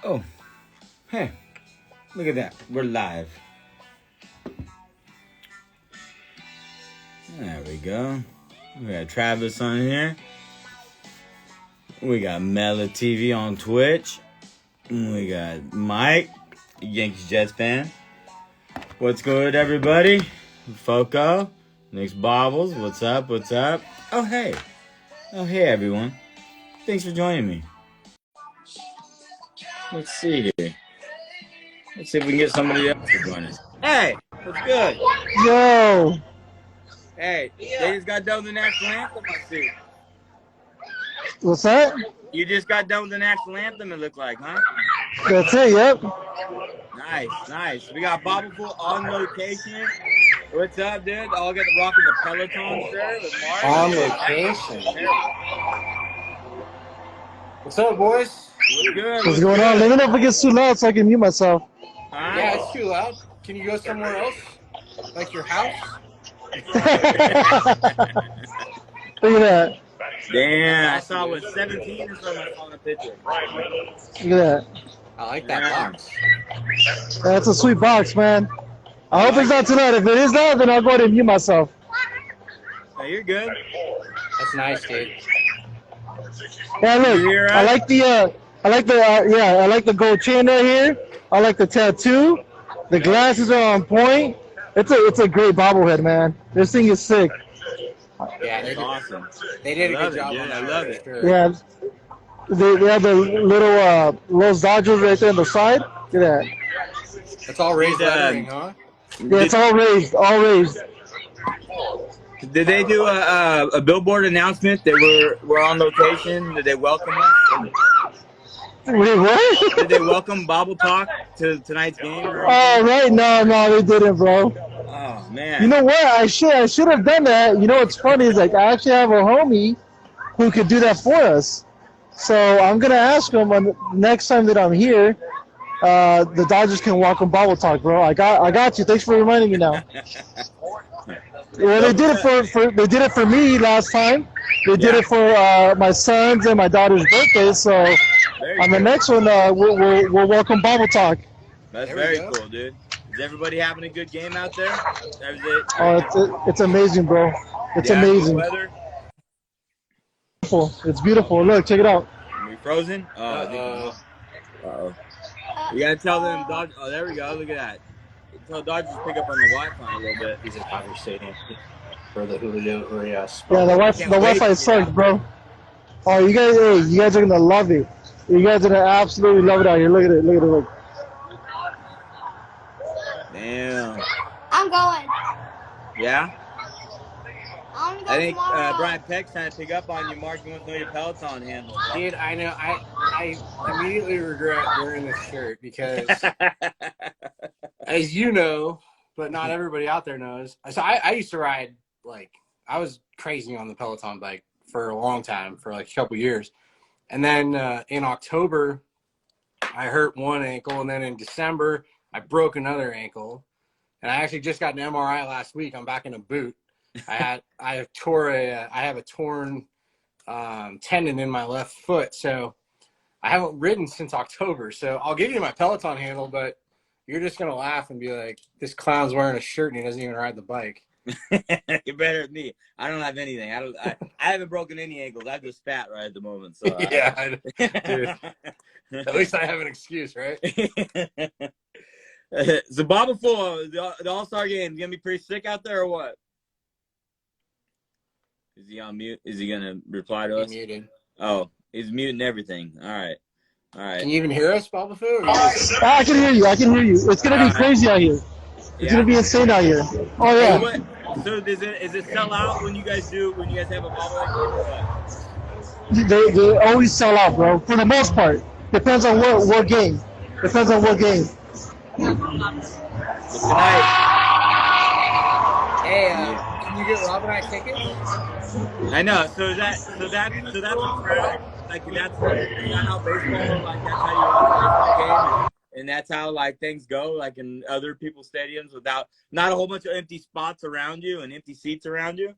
Oh, hey, look at that. We're live. There we go. We got Travis on here. We got Mela TV on Twitch. We got Mike, Yankees Jets fan. What's good, everybody? Foco, Nick's Bobbles. What's up? What's up? Oh, hey. Oh, hey, everyone. Thanks for joining me. Let's see here. Let's see if we can get somebody else to join us. Hey, what's good? Yo. Hey, they just got done with the national anthem, I see. What's that? You just got done with the national anthem, it looked like, huh? That's it, yep. Nice, nice. We got Bobblehead on location. What's up, dude? All got the rocking the Peloton shirt with Mark. On location. What's up, boys? What's good? What's going on? Let me know if it gets too loud so I can mute myself. Yeah, it's too loud. Can you go somewhere else? Like your house? Look at that. Damn, I saw it was 17 or something on the picture. Look at that. I like that box. That's a sweet box, man. I hope it's not too loud. If it is loud, then I'll go ahead and mute myself. Oh, you're good. That's nice, dude. Yeah, look. I like the gold chain right here. I like the tattoo. The glasses are on point. It's a great bobblehead, man. This thing is sick. Yeah, That's awesome. They did a good job on that. I love it. Sure. Yeah. They have the little Los Dodgers right there on the side. Look at that. It's all raised lettering, huh? Yeah, it's all raised. All raised. Did they do a billboard announcement that we're on location? Did they welcome us? Wait, what? Did they welcome Bobble Talk to tonight's game? Oh, right. No, they didn't, bro. Oh, man. You know what? I should have done that. You know what's funny is like I actually have a homie who could do that for us. So I'm gonna ask him on the next time that I'm here. The Dodgers can welcome Bobble Talk, bro. I got you. Thanks for reminding me now. Well, they did it for me last time. They did it for my son's and my daughter's birthday. So on the next one, we'll welcome Bobble Talk. That's very cool, dude. Is everybody having a good game out there? Oh, it's amazing, bro. It's amazing. Weather. It's beautiful. Look, check it out. Are we frozen? Uh-oh. You gotta tell them, Dodgers. Oh, there we go. Look at that. Tell Dodgers to pick up on the Wi-Fi a little bit. He's at Dodger Stadium for the Julio Urias. Yeah, the Wi-Fi sucks, bro. Oh, you guys are gonna love it. You guys are gonna absolutely love it out here. Look at it. Look. Damn. I'm going. Yeah? I think tomorrow. Brian Peck's trying to pick up on you, Mark. You want to know your Peloton handle. Dude, I know. I immediately regret wearing this shirt because, as you know, but not everybody out there knows. So I used to ride, like, I was crazy on the Peloton bike for a long time, for like a couple years. And then in October, I hurt one ankle. And then in December, I broke another ankle. And I actually just got an MRI last week. I'm back in a boot. I have a torn tendon in my left foot, so I haven't ridden since October. So I'll give you my Peloton handle, but you're just gonna laugh and be like, "This clown's wearing a shirt and he doesn't even ride the bike." You're better than me. I don't have anything. I haven't broken any ankles. I'm just fat right at the moment. So yeah, dude. At least I have an excuse, right? So Bobble 4, the All-Star game, gonna be pretty sick out there or what? Is he on mute? Is he gonna reply to us? Muted. Oh, he's muting everything. All right. Can you even hear us, Bobble? I can hear you. It's gonna be crazy out here. It's gonna be insane out here. Oh yeah. So is it sell out when you guys have a bobblehead game or what? They always sell out, bro. For the most part. Depends on what game. But tonight. Hey, can you get Rob and I tickets? I know. So that's a crowd. Like that's how baseball. Like that's how you watch a baseball game, and that's how like things go. Like in other people's stadiums, without not a whole bunch of empty spots around you and empty seats around you.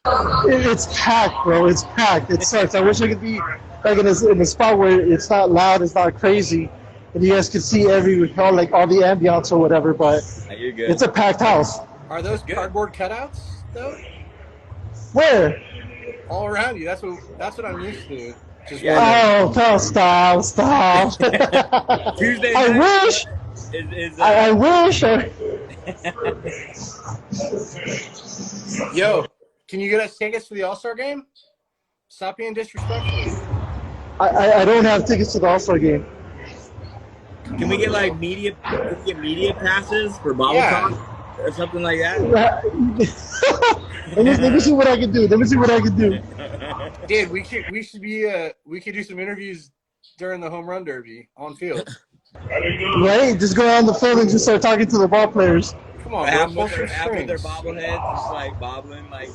It's packed, bro. It's packed. It sucks. I wish I could be like in a spot where it's not loud, it's not crazy, and you guys could see all the ambiance or whatever. But You're good. it's a packed house. Are those cardboard cutouts though? Where? All around you. That's what I'm used to. Just Oh, stop. Tuesday I night wish. is I wish. Yo, can you get us tickets to the All-Star game? Stop being disrespectful. I don't have tickets to the All-Star game. Can we get like media passes for Bobble Talk or something like that? Let me see what I can do. Dude, we could do some interviews during the home run derby on field. Right? Just go on the field and just start talking to the ball players. Come on, Have bro. their bobbleheads just like bobbling, like,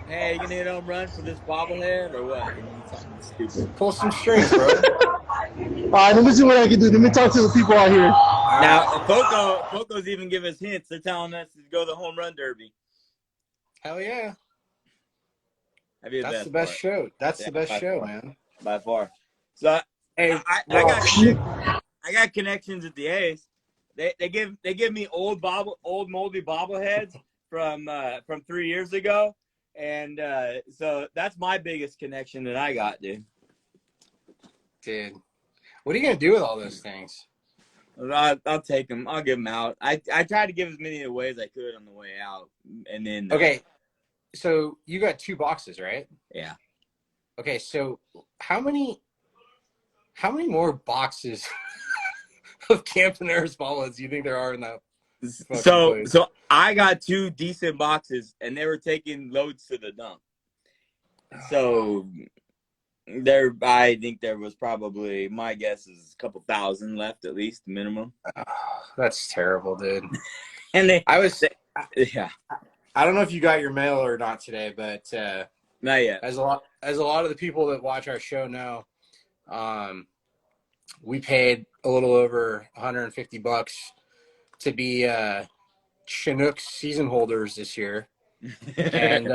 hey, you gonna hit a home run for this bobblehead or what? Something stupid. Pull some strings, bro. All right, let me see what I can do. Let me talk to the people out here. Now, Foco's even give us hints. They're telling us to go to the home run derby. Hell yeah. That's the best show. That's the best show, man. By far. So hey, I got connections at the A's. They give me old moldy bobbleheads from 3 years ago, and so that's my biggest connection that I got, dude. Dude, what are you gonna do with all those things? I'll take them. I'll give them out. I tried to give as many away as I could on the way out, and then okay. So you got 2 boxes, right? Yeah. Okay, so how many more boxes of Camp Canaris bobbleheads do you think there are in that? So I got 2 decent boxes, and they were taking loads to the dump. So I think there was probably, my guess is a couple thousand left at least, minimum. Oh, that's terrible, dude. And yeah. I don't know if you got your mail or not today, but not yet. As a lot of the people that watch our show know, we paid a little over $150 to be Chinooks season holders this year, and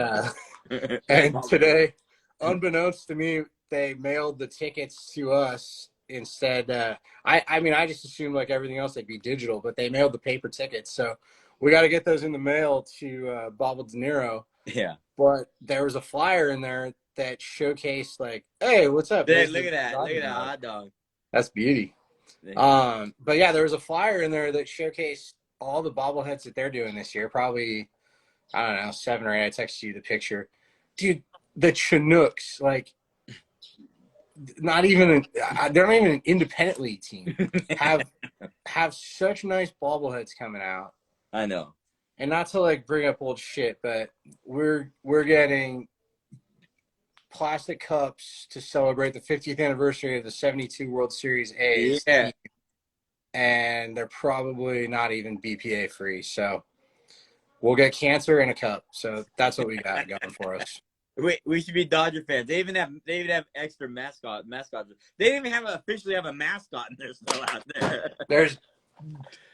today, unbeknownst to me, they mailed the tickets to us instead. I mean, I just assumed like everything else they'd be digital, but they mailed the paper tickets, so we got to get those in the mail to Bobble De Niro. Yeah. But there was a flyer in there that showcased like, hey, what's up? Hey, look at that. Look at that hot dog. That's beauty. But yeah, there was a flyer in there that showcased all the bobbleheads that they're doing this year. Probably, I don't know, 7 or 8. I texted you the picture. Dude, the Chinooks, like, they're not even an independent league team. have such nice bobbleheads coming out. I know. And not to like bring up old shit, but we're getting plastic cups to celebrate the 50th anniversary of the 72 World Series A's. Yeah. And they're probably not even BPA free. So we'll get cancer in a cup. So that's what we got going for us. We should be Dodger fans. They even have extra mascots. They didn't even officially have a mascot, and they're still out there. There's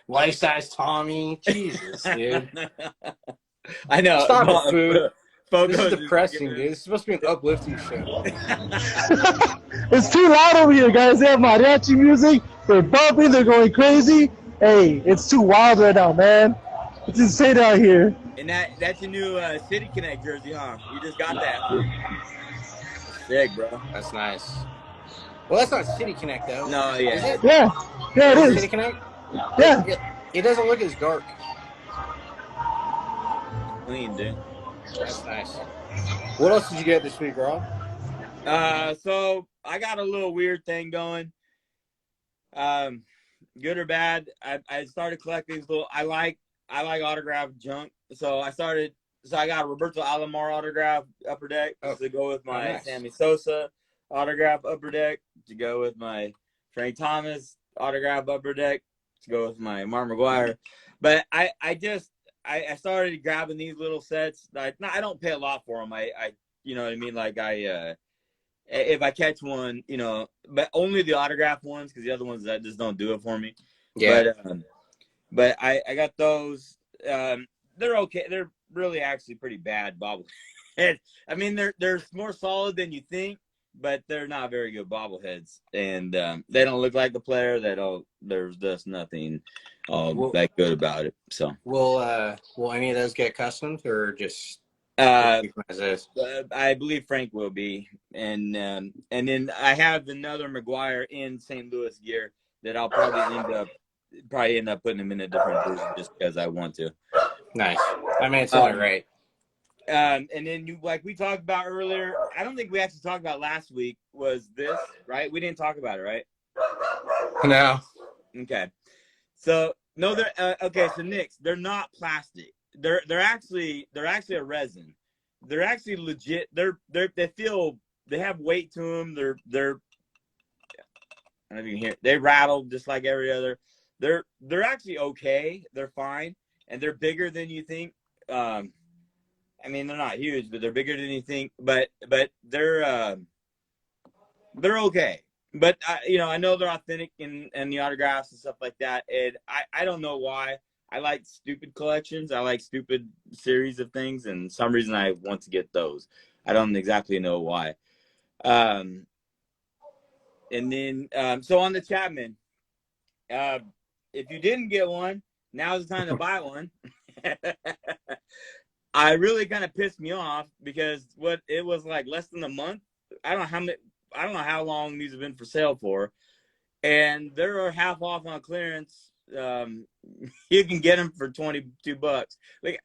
life-size Tommy. Jesus, dude. I know. Stop it, food. This is This depressing, dude. This is supposed to be an uplifting show. It's too loud over here, guys. They have mariachi music. They're bumping. They're going crazy. Hey, it's too wild right now, man. It's insane out here. And that's your new City Connect jersey, huh? You just got that. Sick, bro. That's nice. Well, that's not City Connect, though. No, yeah. Is it? Yeah, it is. City Connect? Yeah. It doesn't look as dark. Clean, dude. That's nice. What else did you get this week, Rob? So I got a little weird thing going. Good or bad, I started collecting these little. I like autographed junk, so I got a Roberto Alomar autograph upper deck to go with my Sammy Sosa autograph upper deck, to go with my Frank Thomas autograph upper deck, to go with my Mark McGuire. But I started grabbing these little sets. I don't pay a lot for them. I you know what I mean? Like if I catch one, you know, but only the autographed ones, because the other ones that just don't do it for me. Yeah. But I got those. They're okay. They're really actually pretty bad bobble. I mean, they're more solid than you think, but they're not very good bobbleheads, and they don't look like the player. There's just nothing that good about it. So will any of those get customed or just as is? I believe Frank will be, and then I have another McGuire in St. Louis gear that I'll probably end up putting him in a different jersey just because I want to. Nice. I mean, it's only right. And then like we talked about earlier, I don't think we actually talked about last week was this, right? We didn't talk about it, right? No. Okay. So no, they're okay. So Knicks, they're not plastic. They're actually a resin. They're actually legit. They have weight to them. They're I don't know if you can hear. They rattle just like every other. They're actually okay. They're fine, and they're bigger than you think. I mean, they're not huge, but they're bigger than you think. But they're okay. But I know they're authentic and the autographs and stuff like that. And I don't know why. I like stupid collections. I like stupid series of things, and some reason I want to get those. I don't exactly know why. And then so on the Chapman, if you didn't get one, now's the time to buy one. I really kind of pissed me off because it was like less than a month. I don't know how long these have been for sale for, and they're half off on clearance. You can get them for $22. Like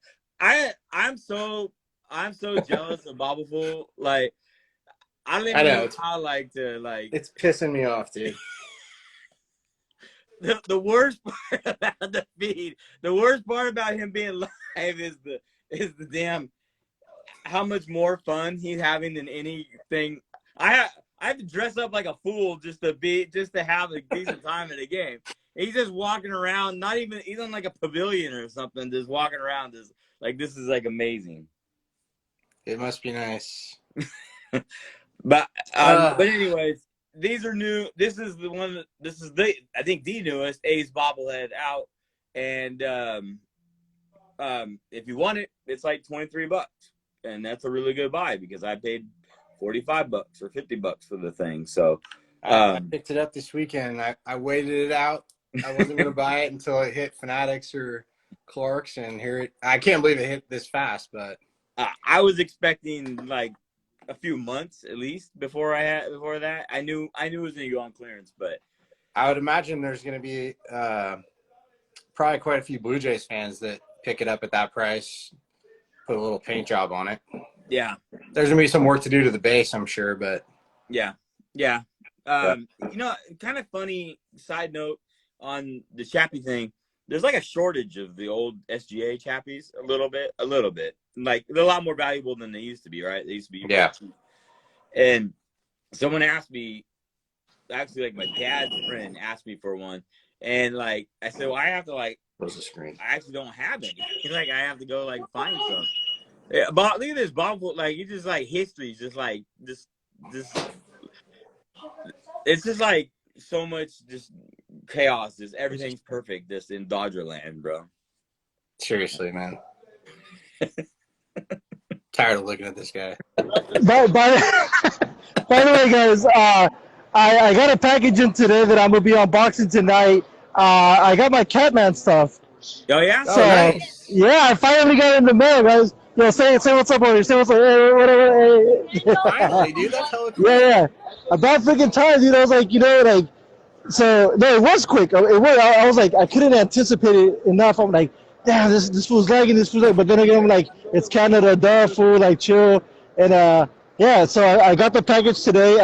I'm so jealous of Bobblehead. Like I don't even know how It's pissing me off, dude. The worst part about the feed, the worst part about him being live is the damn how much more fun he's having than anything. I have to dress up like a fool just to have a decent time in a game. He's just walking around, he's on like a pavilion or something, just walking around this is like amazing. It must be nice. But anyways, these are new. This is I think the newest A's bobblehead out. And if you want it, it's like $23. And that's a really good buy because I paid $45 or $50 for the thing. So I picked it up this weekend. I waited it out. I wasn't going to buy it until it hit Fanatics or Clark's, and I can't believe it hit this fast. But I was expecting like a few months at least before that. I knew it was going to go on clearance, but I would imagine there's going to be probably quite a few Blue Jays fans that pick it up at that price, put a little paint job on it. Yeah, there's going to be some work to do to the base, I'm sure, but yeah. Kind of funny side note on the Chappie thing. There's like a shortage of the old SGA Chappies a little bit. Like they're a lot more valuable than they used to be, right? They used to be cheap. And someone asked me, actually, like my dad's friend asked me for one, and like I said, well, I have to close the screen. I actually don't have any. Like I have to go find some. Yeah, but look at this Bobble. It's just like history. Just like this. It's just like so much just chaos. Just everything's perfect. Just in Dodger land, bro. Seriously, man. Tired of looking at this guy. By the way, guys, I got a package in today that I'm gonna be unboxing tonight. I got my Catman stuff. Oh yeah. So nice. yeah, I finally got it in the mail, guys. Say what's up, buddy. Say what's up. Hey, whatever. Hey. Finally, dude. That's hella cool. Yeah. About freaking time, dude. I was like, so no, it was quick. I was like, I couldn't anticipate it enough. I'm like, damn, this was lagging. But then again, I'm like, it's Canada, duh, fool, like chill. And yeah, so I got the package today.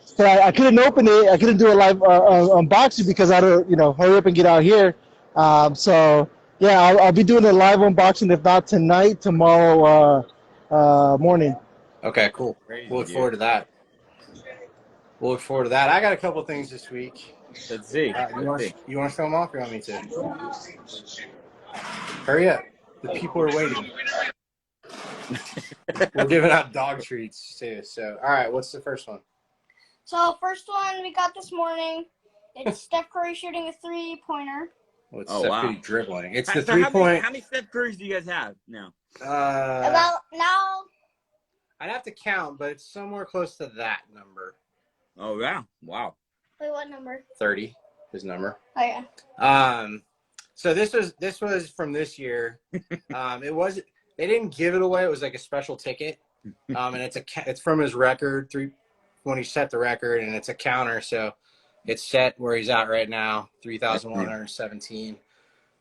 So I couldn't open it. I couldn't do a live unboxing because I had to, hurry up and get out here. So yeah, I'll be doing a live unboxing if not tonight, tomorrow morning. Okay, cool. We'll look forward to that. I got a couple things this week. Let's see. You want to show them off or you want me to? Hurry up. The people are waiting. We're giving out dog treats too. So, all right, what's the first one? So, first one we got this morning. It's Steph Curry shooting a three-pointer. Well, it's Steph Curry dribbling. It's the so 3-point. How many Steph Currys do you guys have now? About now, I'd have to count, but it's somewhere close to that number. Oh yeah, wow. Wait, what number? 30, his number. Oh yeah. So this was from this year. They didn't give it away. It was like a special ticket. And it's from his record when he set the record, and it's a counter. So it's set where he's at right now, 3,117.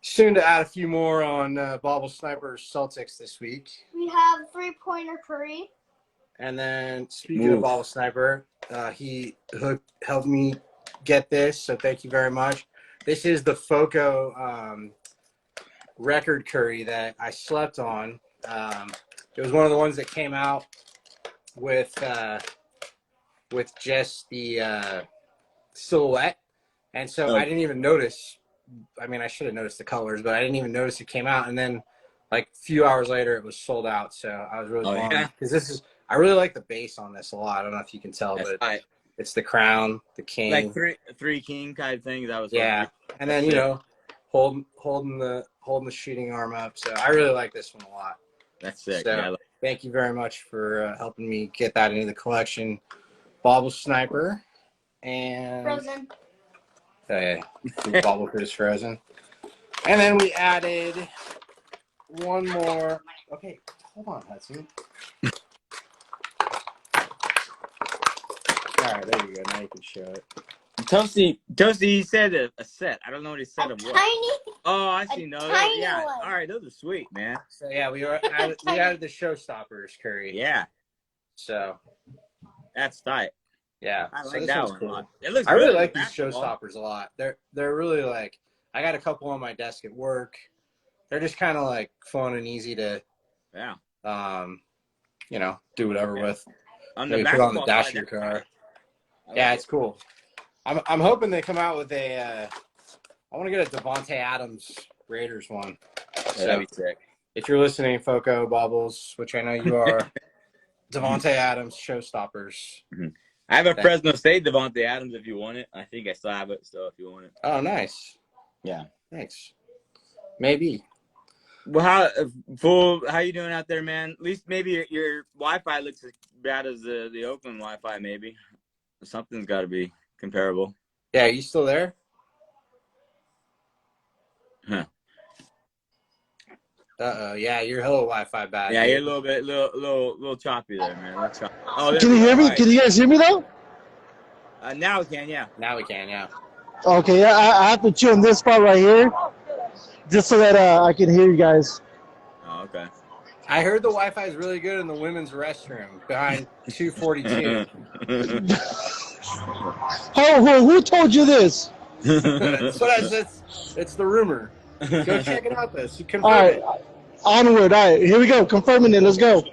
Soon to add a few more on Bobble Sniper's Celtics this week. We have 3-pointer Curry. And then speaking of Bobble Sniper, he helped me get this, so thank you very much. This is the Foco record curry that I slept on. It was one of the ones that came out with just the silhouette, and so I didn't even notice. I mean, I should have noticed the colors, but I didn't even notice it came out. And then, like a few hours later, it was sold out. So I was really bummed because I really like the base on this a lot. I don't know if you can tell, but it's the crown, the king, like three king kind of thing. That was and then holding the shooting arm up. So I really like this one a lot. That's sick. So thank you very much for helping me get that into the collection. Bobble Sniper and Frozen. Bobble is frozen. And then we added one more. Okay, hold on, Hudson. All right, there you go. Now you can show it. Toasty, he said a set. I don't know what he said of what. Tiny. Oh, I see. No, Tiny yeah. one. All right, those are sweet, man. So yeah, we added the Showstoppers curry. Yeah. So that's tight. Yeah, I so like this that one's one. cool. It looks. I really good like in these basketball. Showstoppers a lot. They're really like, I got a couple on my desk at work. They're just kind of like fun and easy to, do whatever with. Maybe put on the dash of your car. Yeah, it's cool. I'm hoping they come out with a. I want to get a Devontae Adams Raiders one. So, that'd be sick. If you're listening, Foco Bobbles, which I know you are, Devontae Adams Showstoppers. Mm-hmm. I have a Fresno State Devontae Adams if you want it. I think I still have it still if you want it. Oh, nice. Yeah. Thanks. Maybe. Well, how you doing out there, man? At least maybe your Wi-Fi looks as bad as the Oakland Wi-Fi, maybe. Something's got to be comparable. Yeah, are you still there? Huh. Uh-oh, yeah, you're hella Wi-Fi bad. Yeah, you're a little choppy there, man. Choppy. Oh, Can you hear me? Right. Can you guys hear me though? Now we can, yeah. Now we can, yeah. Okay, yeah, I have to chill in this spot right here, just so that I can hear you guys. Oh, okay. I heard the Wi-Fi is really good in the women's restroom behind 242. Who told you this? That's what I said. It's the rumor. Go check it out, though. So confirm All right, it. onward. All right, here we go. Confirming it. Let's go.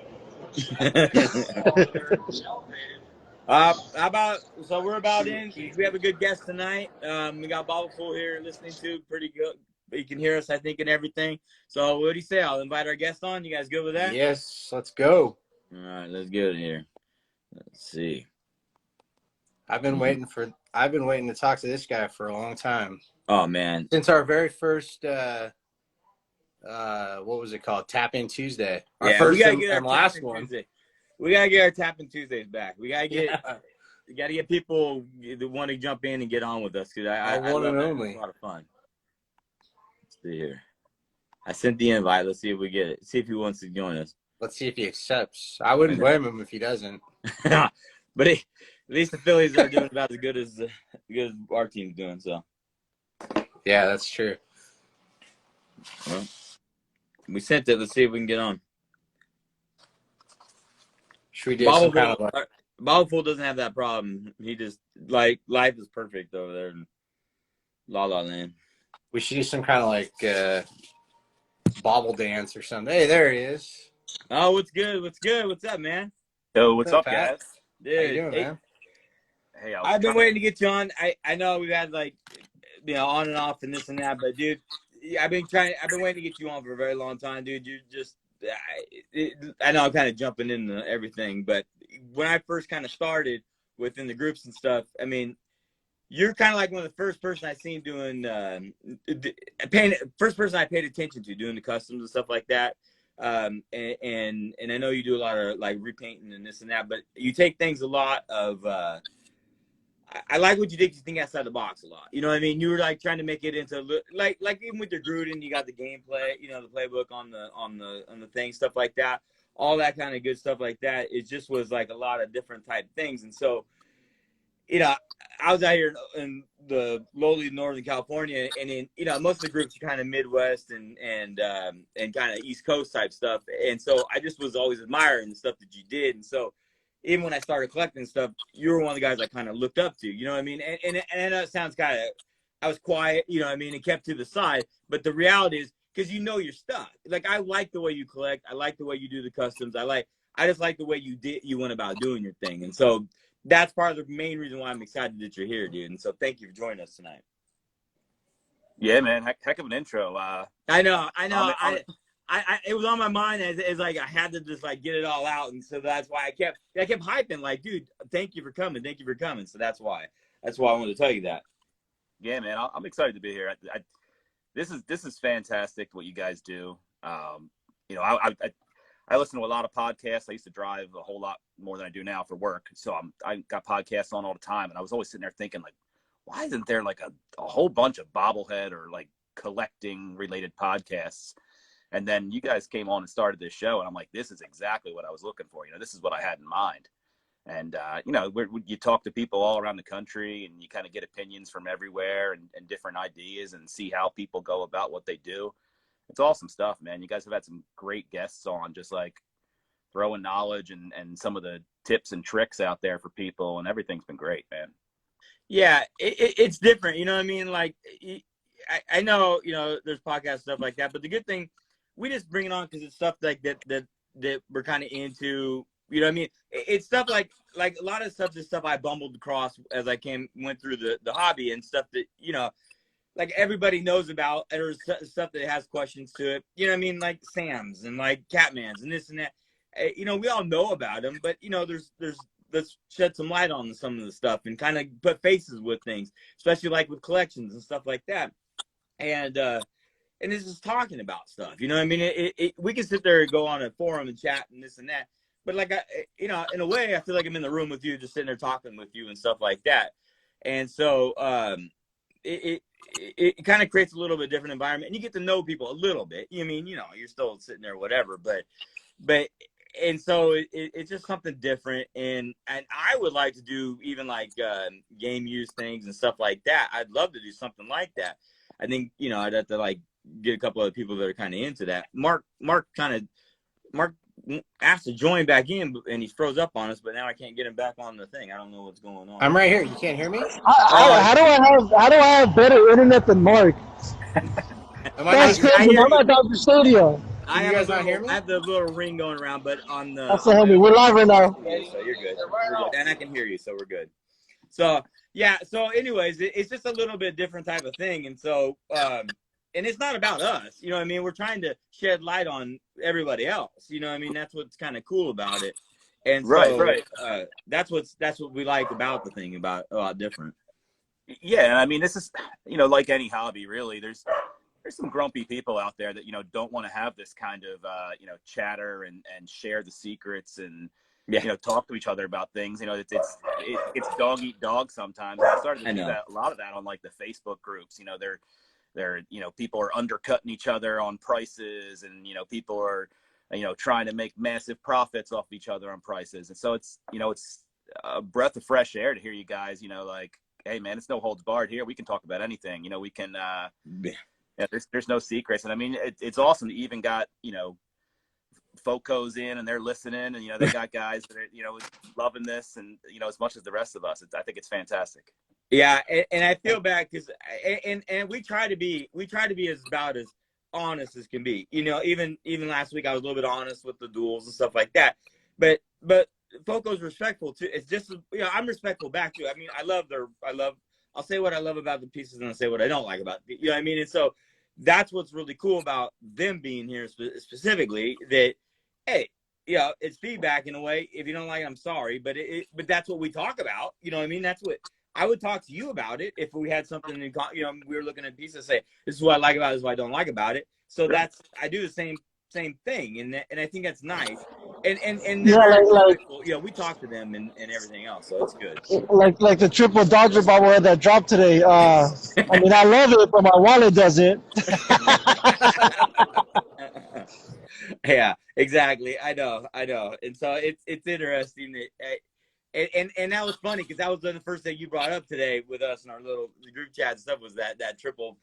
We're about in. We have a good guest tonight. We got Bobble here listening to pretty good. You can hear us, I think, and everything. So what do you say? I'll invite our guest on. You guys good with that? Yes, let's go. All right, let's get it here. Let's see. I've been waiting to talk to this guy for a long time. Oh man. Since our very first what was it called? Tap In Tuesday. Our first and last one. Tuesday. We gotta get our Tap In Tuesdays back. We gotta get people that want to jump in and get on with us because I one love and that. only. It's a lot of fun. Let's see here. I sent the invite. Let's see if we get it. See if he wants to join us. Let's see if he accepts. I wouldn't blame him if he doesn't. But at least the Phillies are doing about as good as our team's doing. So. Yeah, that's true. Well, we sent it. Let's see if we can get on. Should we do some kind of Bobble doesn't have that problem. He just life is perfect over there in La La Land. We should do some kind of bobble dance or something. Hey, there he is. Oh, what's good? What's up, man? Yo, what's up, Pat? guys? Dude, How you doing, man? Hey, I've been waiting to get you on. I know we've had on and off and this and that, but dude, I've been waiting to get you on for a very long time, dude. You just, I know I'm kind of jumping into everything, but when I first kind of started within the groups and stuff, I mean, you're kind of like one of the first person I seen doing, first person I paid attention to doing the customs and stuff like that. And I know you do a lot of like repainting and this and that, but you take things a lot of. I like what you did. You think outside the box a lot. You know what I mean? You were like trying to make it into like even with your Gruden, you got the gameplay, you know, the playbook on the thing, stuff like that, all that kind of good stuff like that. It just was like a lot of different type things, and so you know, I was out here in the lowly Northern California, and in most of the groups are kind of Midwest and kind of East Coast type stuff, and so I just was always admiring the stuff that you did, and so even when I started collecting stuff, you were one of the guys I kind of looked up to, you know what I mean? And I know it sounds kind of, I was quiet, you know what I mean, and kept to the side, but the reality is, because you know your stuff. Like, I like the way you collect. I like the way you do the customs. I just like the way you went about doing your thing. And so that's part of the main reason why I'm excited that you're here, dude. And so thank you for joining us tonight. Yeah, man. Heck of an intro. I know. It was on my mind as like I had to just like get it all out, and so that's why I kept hyping like, dude, thank you for coming. So that's why I wanted to tell you that. Yeah, man. I'm excited to be here. This is fantastic what you guys do. You know, I listen to a lot of podcasts. I used to drive a whole lot more than I do now for work, so I got podcasts on all the time, and I was always sitting there thinking like, why isn't there like a whole bunch of bobblehead or like collecting related podcasts? And then you guys came on and started this show, and I'm like, this is exactly what I was looking for. You know, this is what I had in mind. And, you know, you talk to people all around the country, and you kind of get opinions from everywhere and different ideas and see how people go about what they do. It's awesome stuff, man. You guys have had some great guests on, just like throwing knowledge and some of the tips and tricks out there for people, and everything's been great, man. Yeah, it's different. You know what I mean? Like, I know, you know, there's podcast stuff like that, but the good thing, we just bring it on because it's stuff like that we're kind of into. You know what I mean? It's stuff like a lot of stuff is stuff I bumbled across as I went through the hobby, and stuff that, you know, like everybody knows about, or stuff that has questions to it. You know what I mean? Like Sam's and like Catman's and this and that. You know, we all know about them, but you know, let's shed some light on some of the stuff and kind of put faces with things, especially like with collections and stuff like that. And this is talking about stuff, you know what I mean? We can sit there and go on a forum and chat and this and that, but like, you know, in a way, I feel like I'm in the room with you, just sitting there talking with you and stuff like that. And so it kind of creates a little bit different environment, and you get to know people a little bit. You mean, you know, you're still sitting there, whatever, but and so it's just something different. And I would like to do even like game use things and stuff like that. I'd love to do something like that. I think, you know, I'd have to like get a couple of people that are kind of into that. Mark asked to join back in, and he froze up on us, but now I can't get him back on the thing. I don't know what's going on. I'm right here. You can't hear me? How do I have better internet than Mark? That's crazy. I'm at Dr. Studio. I you guys not hear me? I have the little ring going around, but on the. That's the homie. We're live right now. Yeah, so you're good. And I can hear you, so we're good. So yeah. So anyways, it's just a little bit different type of thing, and so and it's not about us, you know what I mean? We're trying to shed light on everybody else, you know what I mean? That's what's kind of cool about it. And so right. That's what we like about the thing, about a lot different. Yeah, I mean, this is, you know, like any hobby, really. There's some grumpy people out there that, you know, don't want to have this kind of, you know, chatter and share the secrets and, you know, talk to each other about things. You know, it's dog eat dog sometimes. I started to do that, a lot of that on like the Facebook groups. You know, they're, you know, people are undercutting each other on prices, and, you know, people are, you know, trying to make massive profits off each other on prices. And so it's, you know, it's a breath of fresh air to hear you guys, you know, like, hey man, it's no holds barred here. We can talk about anything, you know, we can, yeah, there's no secrets. And I mean, it's awesome that you even got, you know, Focos in and they're listening, and, you know, they got guys that are, you know, loving this, and, you know, as much as the rest of us. I think it's fantastic. Yeah, and I feel bad because and we try to be about as honest as can be. You know, even last week I was a little bit honest with the duels and stuff like that. But Foco's respectful too. It's just, you know, I'm respectful back too. I mean, I'll say what I love about the pieces, and I'll say what I don't like about it. You know what I mean? And so that's what's really cool about them being here specifically, that, hey, you know, it's feedback in a way. If you don't like it, I'm sorry, but that's what we talk about. You know what I mean? That's what I would talk to you about it if we had something in, you know, we were looking at pieces, say, this is what I like about it, this is what I don't like about it. So I do the same same thing, and I think that's nice. And Yeah, they're very like respectful. You know, we talk to them and everything else, so it's good. like the triple Dodger bobblehead that dropped today. I mean, I love it, but my wallet doesn't. Yeah, exactly. I know. And so it's interesting that, and that was funny because that was the first thing you brought up today with us in our little group chat and stuff was that triple.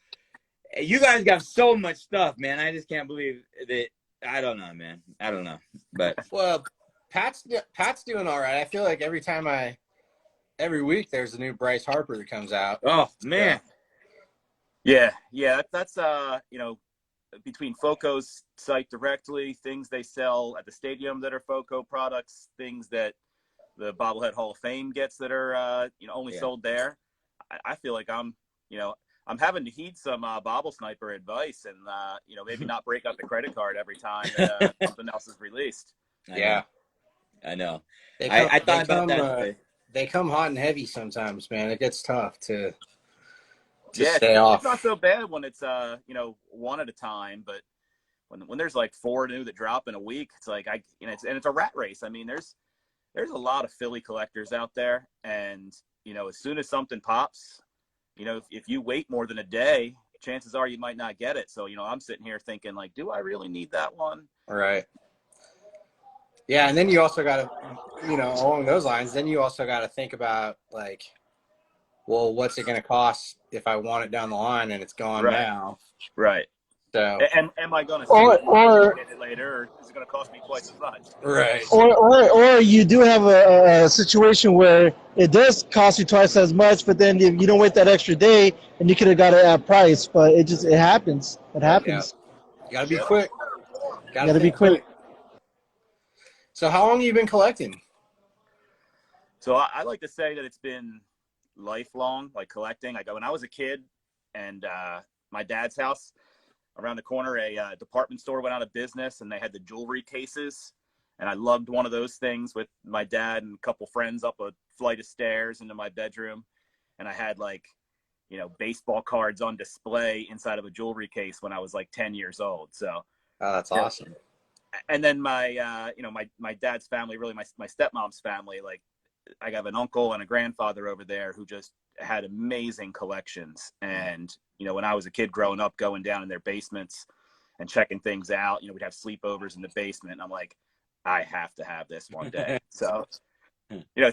You guys got so much stuff, man. I just can't believe that. I don't know, man. I don't know, but Well, Pat's doing all right. I feel like every week there's a new Bryce Harper that comes out. oh man, Yeah. That's between Foco's site directly, things they sell at the stadium that are Foco products, things that the Bobblehead Hall of Fame gets that are only sold there. I feel like I'm having to heed some Bobble Sniper advice and maybe not break out the credit card every time that something else is released. I know. I thought about that today. They come hot and heavy sometimes, man. It gets tough to Yeah, stay off. It's not so bad when it's one at a time, but when there's like 4 new that drop in a week, it's like it's a rat race. I mean, there's a lot of Philly collectors out there, and as soon as something pops, if you wait more than a day, chances are you might not get it. So I'm sitting here thinking like, do I really need that one? All right. Yeah, and then you also got to, along those lines, then you also got to think about like, well, what's it going to cost if I want it down the line and it's gone now? Right. So, and am I going to get it later, or is it going to cost me twice as much? Right. Or you do have a situation where it does cost you twice as much, but then if you don't wait that extra day, and you could have got it at price, but it happens. It happens. Yeah. You got to be quick. Got to be quick. So how long have you been collecting? So I like to say that it's been lifelong, like collecting. When I was a kid, and my dad's house around the corner, a department store went out of business, and they had the jewelry cases. And I loved one of those things with my dad and a couple friends up a flight of stairs into my bedroom. And I had baseball cards on display inside of a jewelry case when I was like 10 years old. So that's awesome. And then my my dad's family, really my stepmom's family, like I have an uncle and a grandfather over there who just had amazing collections. And, when I was a kid growing up, going down in their basements and checking things out, we'd have sleepovers in the basement. And I'm like, I have to have this one day. So,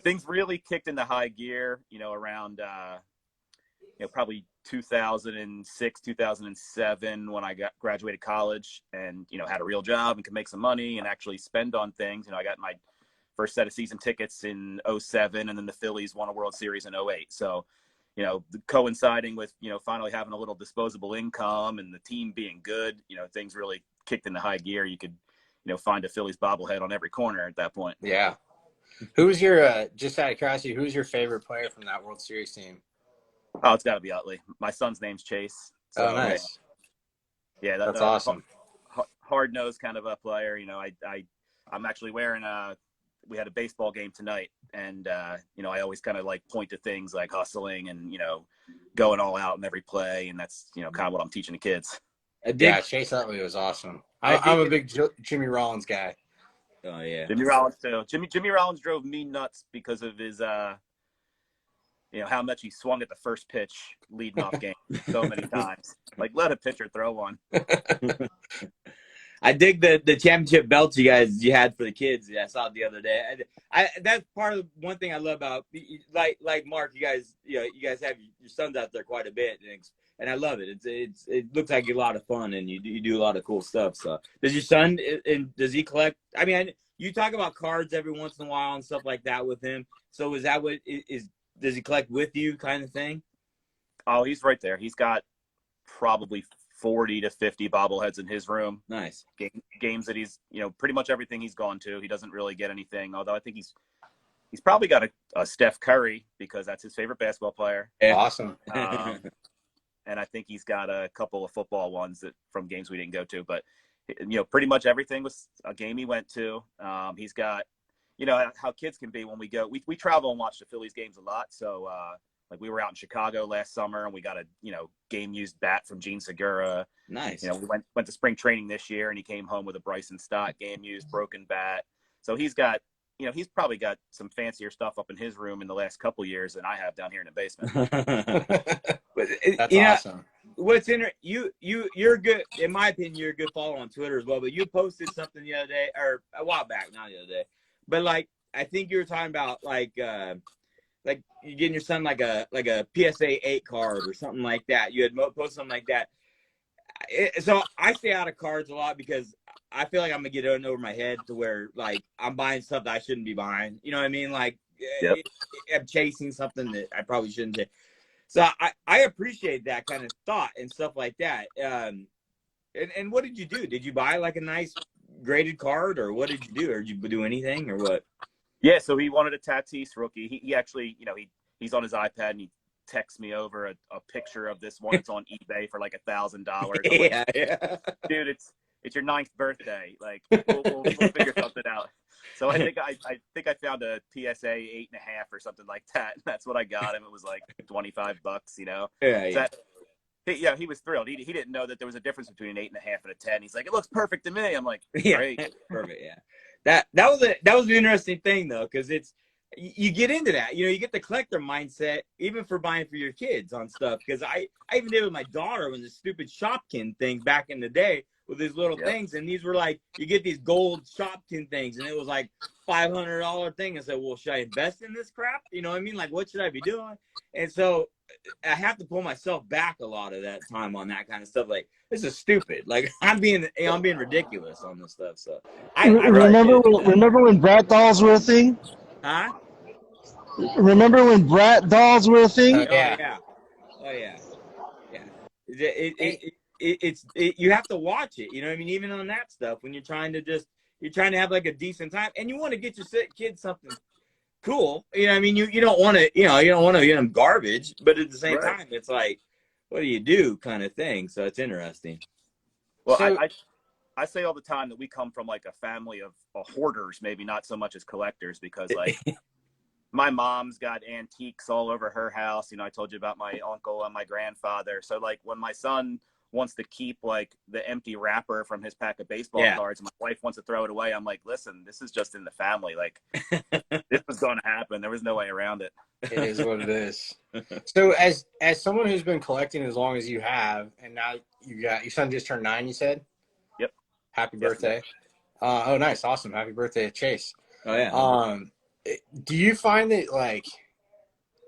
things really kicked into high gear, around, probably 2006, 2007, when I graduated college and, had a real job and could make some money and actually spend on things. I got my first set of season tickets in 2007, and then the Phillies won a World Series in 2008. So, coinciding with, finally having a little disposable income and the team being good, things really kicked into high gear. You could, find a Phillies bobblehead on every corner at that point. Yeah. Who's your, just out of curiosity, who's your favorite player from that World Series team? Oh, it's got to be Utley. My son's name's Chase. So, oh, nice. Yeah, that's awesome. Hard-nosed kind of a player. I'm actually wearing we had a baseball game tonight, and I always kind of like point to things like hustling and going all out in every play, and that's kind of what I'm teaching the kids. Yeah, Chase Utley was awesome. I'm a big Jimmy Rollins guy. Oh yeah, Jimmy Rollins too. Jimmy Rollins drove me nuts because of his how much he swung at the first pitch leading off game so many times. Like, let a pitcher throw one. I dig the championship belts you had for the kids. I saw it the other day. I that's part of one thing I love about like Mark. You guys have your sons out there quite a bit, and I love it. It looks like a lot of fun, and you do a lot of cool stuff. So does your son and does he collect? I mean, you talk about cards every once in a while and stuff like that with him. So is that what is? Does he collect with you, kind of thing? Oh, he's right there. He's got probably 40 to 50 bobbleheads in his room. Nice. Games that he's, pretty much everything he's gone to. He doesn't really get anything, although I think he's probably got a Steph Curry because that's his favorite basketball player. Yeah. Awesome. And I think he's got a couple of football ones from games we didn't go to. But, pretty much everything was a game he went to. He's got, how kids can be when we go. We travel and watch the Phillies games a lot. So Like we were out in Chicago last summer and we got a, game used bat from Gene Segura. Nice. We went to spring training this year and he came home with a Bryson Stott game used broken bat. So he's got, he's probably got some fancier stuff up in his room in the last couple years than I have down here in the basement. But That's awesome. What's you're good, in my opinion, you're a good follow on Twitter as well, but you posted something the other day, or a while back, not the other day, but like, I think you were talking about like you getting your son like a PSA 8 card or something like that. You had posted something like that. So I stay out of cards a lot because I feel like I'm gonna get it over my head to where like I'm buying stuff that I shouldn't be buying. You know what I mean? Like Yep. I'm chasing something that I probably shouldn't do. So I appreciate that kind of thought and stuff like that. And what did you do? Did you buy like a nice graded card, or what did you do? Or did you do anything, or what? Yeah, so he wanted a Tatis rookie. He actually, he's on his iPad and he texts me over a picture of this one. It's on eBay for like $1,000. Yeah. Dude, it's your 9th birthday. Like we'll figure something out. So I think I found a PSA 8.5 or something like that. That's what I got him. It was like $25. Yeah. He was thrilled. He didn't know that there was a difference between an 8.5 and a 10. He's like, it looks perfect to me. I'm like, great. Yeah, perfect. Yeah. That was an interesting thing though, because you get into that. You get the collector mindset even for buying for your kids on stuff. Because I even did with my daughter when the stupid Shopkin thing back in the day with these little things, and these were like, you get these gold Shopkin things, and it was like $500 thing. I said, well, should I invest in this crap? You know what I mean? Like, what should I be doing? And so I have to pull myself back a lot of that time on that kind of stuff. Like, this is stupid. Like, I'm being ridiculous on this stuff. So I remember when Brat dolls were a thing? Huh? Remember when Brat dolls were a thing? Oh yeah. It's you have to watch it. You know what I mean? Even on that stuff, when you're trying to have like a decent time, and you want to get your kids something cool. You know what I mean? You don't want to, you don't want to get them garbage, but at the same time, it's like, what do you do kind of thing. So it's interesting. Well, so, I say all the time that we come from like a family of hoarders, maybe not so much as collectors, because like my mom's got antiques all over her house. I told you about my uncle and my grandfather. So like when my son wants to keep like the empty wrapper from his pack of baseball cards and my wife wants to throw it away, I'm like, listen, this is just in the family. Like this was going to happen. There was no way around it. It is what it is. So as someone who's been collecting as long as you have, and now your son just turned 9, you said? Yep. Happy birthday. Oh, nice. Awesome. Happy birthday, Chase. Oh yeah. Do you find that like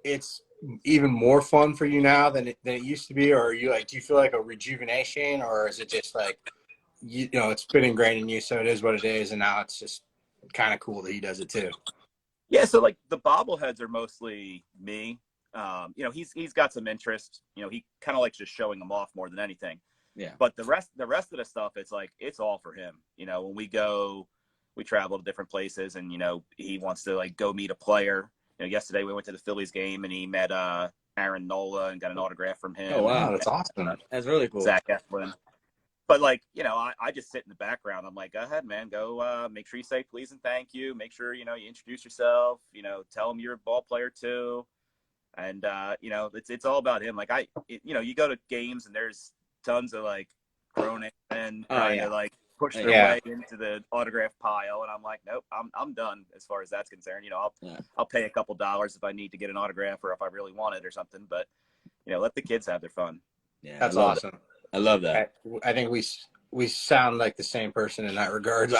it's even more fun for you now than it used to be, or are you like, do you feel like a rejuvenation, or is it just like it's been ingrained in you, so it is what it is, and now it's just kind of cool that he does it too? Yeah, so like the bobbleheads are mostly me. He's got some interest. He kind of likes just showing them off more than anything. Yeah. But the rest of the stuff, it's like it's all for him. When we travel to different places, and he wants to like go meet a player. Yesterday we went to the Phillies game and he met Aaron Nola and got an autograph from him. Oh wow, that's awesome. That's really cool. Zach Eflin. But like, I just sit in the background. I'm like, go ahead, man, go make sure you say please and thank you. Make sure you introduce yourself. Tell him you're a ball player too. And it's all about him. Like you go to games and there's tons of like grown men trying to like push their way into the autograph pile, and I'm like, nope, I'm done as far as that's concerned. I'll pay a couple dollars if I need to get an autograph or if I really want it or something. But let the kids have their fun. Yeah, that's awesome. I love that. I think we sound like the same person in that regard.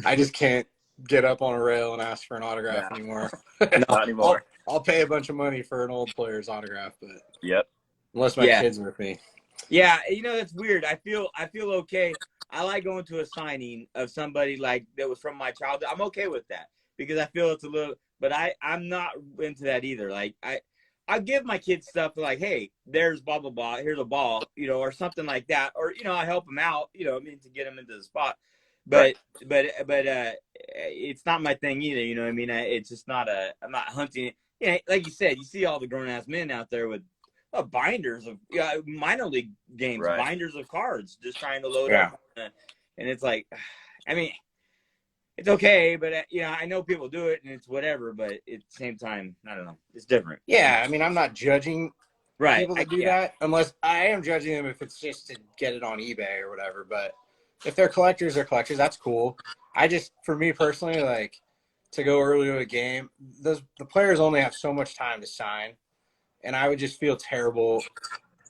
I just can't get up on a rail and ask for an autograph anymore. Not anymore. I'll pay a bunch of money for an old player's autograph, but unless my kids are with me. Yeah, that's weird. I feel okay. I like going to a signing of somebody like that was from my childhood. I'm okay with that because I feel it's a little, but I'm not into that either. Like I give my kids stuff like, hey, there's blah blah blah, here's a ball, or something like that, or I help them out, to get them into the spot. But it's not my thing either. You know what I mean? It's just not I'm not hunting. Like you said, you see all the grown ass men out there with binders of minor league games, binders of cards, just trying to load up. And it's like, I mean, it's okay, but I know people do it and it's whatever, but at the same time, I don't know, it's different. Yeah, I mean, I'm not judging Right. people that do that, unless I am judging them if it's just to get it on eBay or whatever. But if they're collectors, they're collectors. That's cool. For me personally, like to go early to a game, the players only have so much time to sign, and I would just feel terrible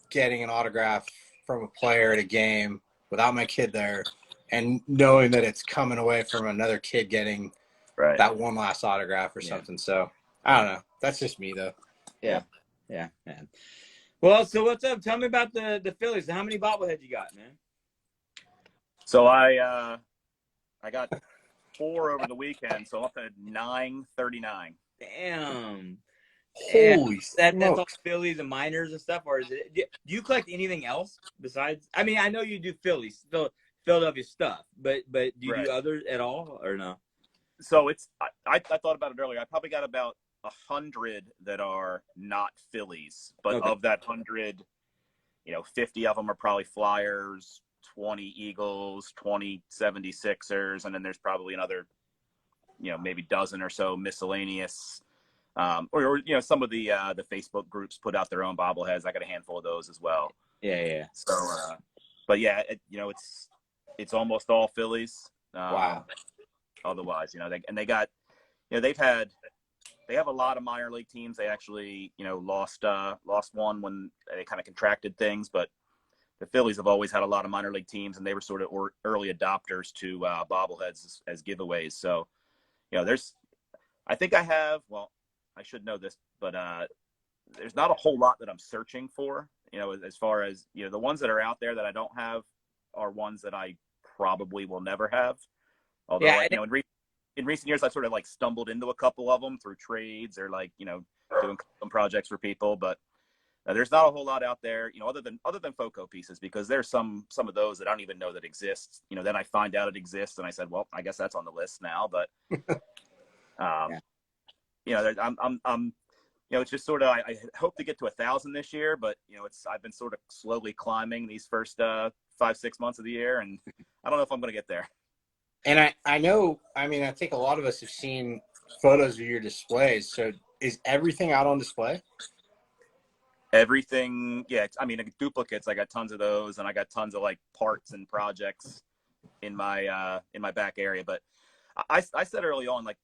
getting an autograph from a player at a game without my kid there, and knowing that it's coming away from another kid getting that one last autograph or something. So I don't know. That's just me though. Yeah. Well, so what's up? Tell me about the Phillies. How many bobbleheads you got, man? So I got 4 over the weekend, so I'm up at 939. Damn. Holy that's all smokes. Phillies and minors and stuff, or is it? Do you collect anything else besides? I mean, I know you do Philadelphia stuff, but do you do others at all or no? So I thought about it earlier. I probably got about 100 that are not Phillies, but of that 100, 50 of them are probably Flyers, 20 Eagles, 20 76ers, and then there's probably another, maybe dozen or so miscellaneous. Or some of the Facebook groups put out their own bobbleheads. I got a handful of those as well. Yeah. So, but yeah, it's almost all Phillies. Wow. Otherwise, they got, they have a lot of minor league teams. They actually, lost one when they kind of contracted things, but the Phillies have always had a lot of minor league teams, and they were sort of early adopters to bobbleheads as giveaways. So, I think I have, well, I should know this, but there's not a whole lot that I'm searching for, as far as, the ones that are out there that I don't have are ones that I probably will never have. Although, in recent years, I sort of like stumbled into a couple of them through trades or like, doing some projects for people, but there's not a whole lot out there, other than FOCO pieces, because there's some of those that I don't even know that exist. Then I find out it exists and I said, well, I guess that's on the list now, but I'm it's just sort of, I hope to get to 1,000 this year, but I've been sort of slowly climbing these first 5-6 months of the year, and I don't know if I'm going to get there. And I know, I mean, I think a lot of us have seen photos of your displays. So is everything out on display? Everything, yeah. I mean, duplicates, I got tons of those, and I got tons of like parts and projects in my back area. But I said early on, like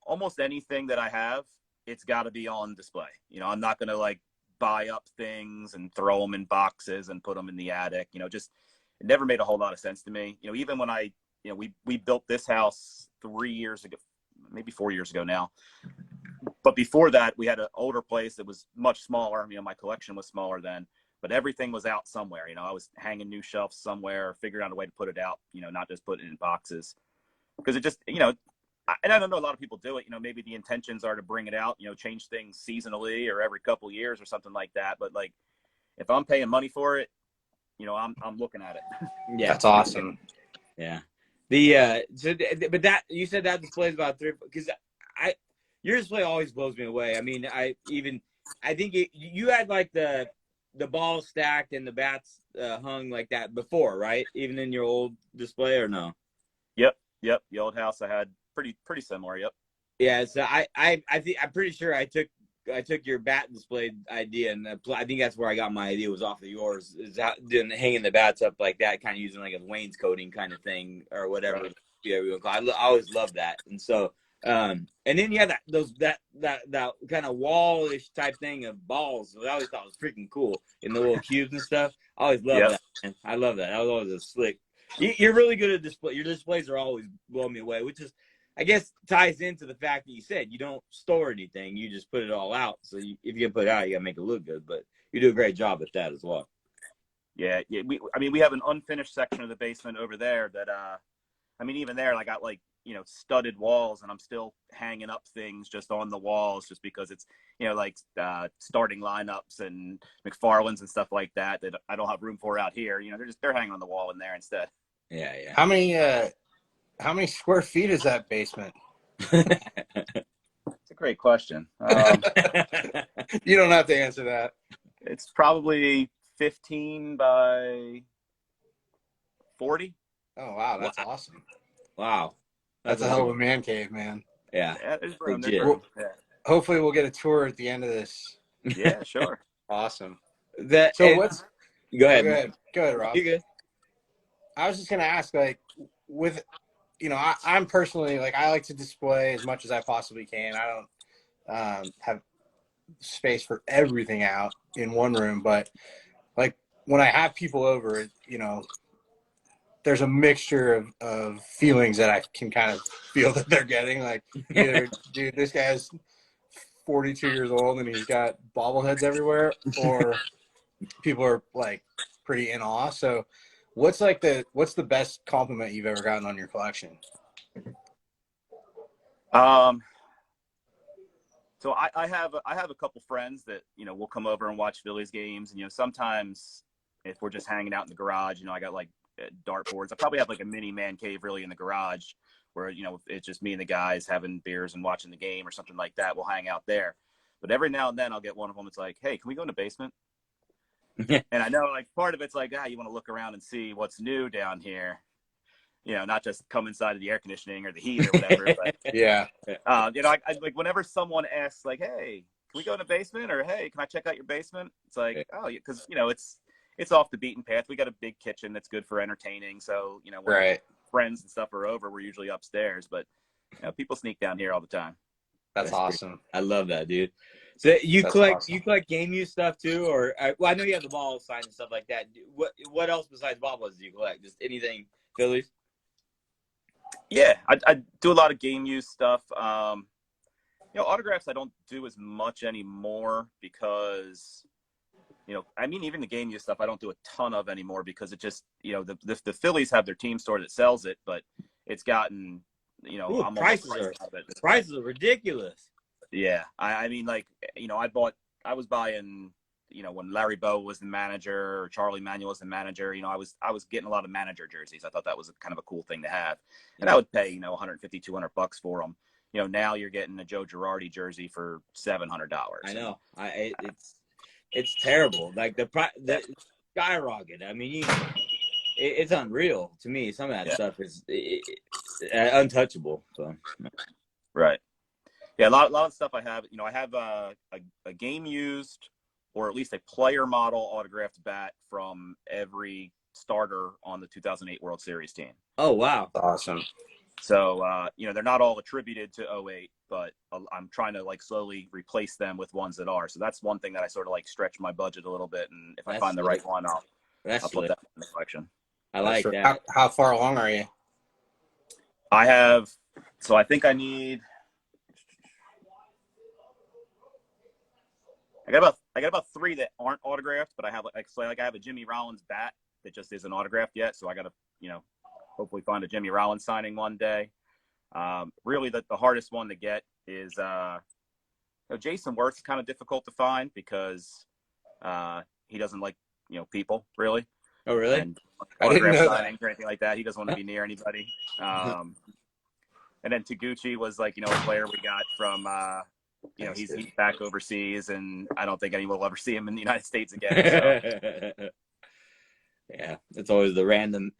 almost anything that I have, it's got to be on display. I'm not going to like buy up things and throw them in boxes and put them in the attic. Just it never made a whole lot of sense to me. Even when we built this house 3 years ago, maybe 4 years ago now. But before that, we had an older place that was much smaller. My collection was smaller then, but everything was out somewhere. I was hanging new shelves somewhere, figuring out a way to put it out, not just put it in boxes. Because it just, and I don't know, a lot of people do it. Maybe the intentions are to bring it out, change things seasonally or every couple of years or something like that. But like, if I'm paying money for it, I'm looking at it. Yeah, that's awesome. Yeah. But that you said that display is about 3, because your display always blows me away. I mean, I think you had like the balls stacked and the bats hung like that before, right? Even in your old display, or no? Yep. The old house I had pretty similar. Yep. Yeah. So I'm pretty sure I took your bat display idea, and I think that's where I got my idea, was off of yours, is hanging the bats up like that, kind of using like a wainscoting kind of thing or whatever. Right. Yeah, I always loved that, and so. And then you had that kind of wallish type thing of balls. I always thought was freaking cool in the little cubes and stuff. I always loved that, man. I love that. That was always a slick. You're really good at display. Your displays are always blowing me away, which is, I guess, ties into the fact that you said you don't store anything. You just put it all out. So if you put it out, you got to make it look good. But you do a great job at that as well. Yeah. We have an unfinished section of the basement over there that, even there, I got like, studded walls, and I'm still hanging up things just on the walls, just because it's, starting lineups and McFarland's and stuff like that I don't have room for out here. They're hanging on the wall in there instead. Yeah. How many square feet is that basement? It's a great question. You don't have to answer that. It's probably 15 by 40. Oh, wow. That's awesome. Wow. That's a hell of a man cave, man. Yeah. Yeah, there's room. There's Legit. room. Yeah. Hopefully, we'll get a tour at the end of this. Yeah, sure. Awesome. That. So and- what's? Go Oh, ahead. go ahead, Rob. You good? I was just gonna ask, like, with, I'm personally like I like to display as much as I possibly can. I don't have space for everything out in one room, but like when I have people over, there's a mixture of feelings that I can kind of feel that they're getting. Like, either, dude, this guy's 42 years old and he's got bobbleheads everywhere, or people are like pretty in awe. So what's the best compliment you've ever gotten on your collection? So I have a couple friends that will come over and watch Phillies games, and sometimes if we're just hanging out in the garage, I got like dartboards. I probably have like a mini man cave really in the garage where it's just me and the guys having beers and watching the game or something like that. We'll hang out there, but every now and then I'll get one of them. It's like, hey, can we go in the basement? And I know like part of it's like, you want to look around and see what's new down here. Not just come inside of the air conditioning or the heat or whatever. But Yeah. I like whenever someone asks like, hey, can we go in the basement, or hey, can I check out your basement? It's like, oh, because it's off the beaten path. We got a big kitchen that's good for entertaining. So when Right. friends and stuff are over, we're usually upstairs. But people sneak down here all the time. That's awesome. I love that, dude. So you That's collect awesome. you collect game use stuff too, or I know you have the ball signs and stuff like that. What else besides bobbleheads do you collect? Just anything Phillies? Yeah, I do a lot of game use stuff. Autographs I don't do as much anymore because, even the game use stuff I don't do a ton of anymore because it just, the Phillies have their team store that sells it, but it's gotten, Ooh, I'm prices are ridiculous. Yeah, I was buying, when Larry Bow was the manager or Charlie Manuel was the manager, I was getting a lot of manager jerseys. I thought that was kind of a cool thing to have. And I would pay, $150, $200 for them. Now you're getting a Joe Girardi jersey for $700. I know. It's terrible. Like the skyrocket. I mean, it's unreal to me. Some of that stuff is untouchable. So. Right. Yeah, a lot of stuff I have. I have a game used, or at least a player model autographed bat from every starter on the 2008 World Series team. Oh, wow. Awesome. So, they're not all attributed to 08, but I'm trying to like slowly replace them with ones that are. So that's one thing that I sort of like stretch my budget a little bit. And if I find the right one, I'll put that in the collection. I like that. How far along are you? I think I need, I got about 3 that aren't autographed, but I have I have a Jimmy Rollins bat that just isn't autographed yet. So I got to, hopefully find a Jimmy Rollins signing one day. Really the hardest one to get is, Jason Worth's kind of difficult to find because he doesn't like, people really. Oh, really? And I didn't autograph know signings or anything like that. He doesn't want to be near anybody. And then Taguchi was like, a player we got from, he's back overseas, and I don't think anyone will ever see him in the United States again. So. Yeah, it's always the random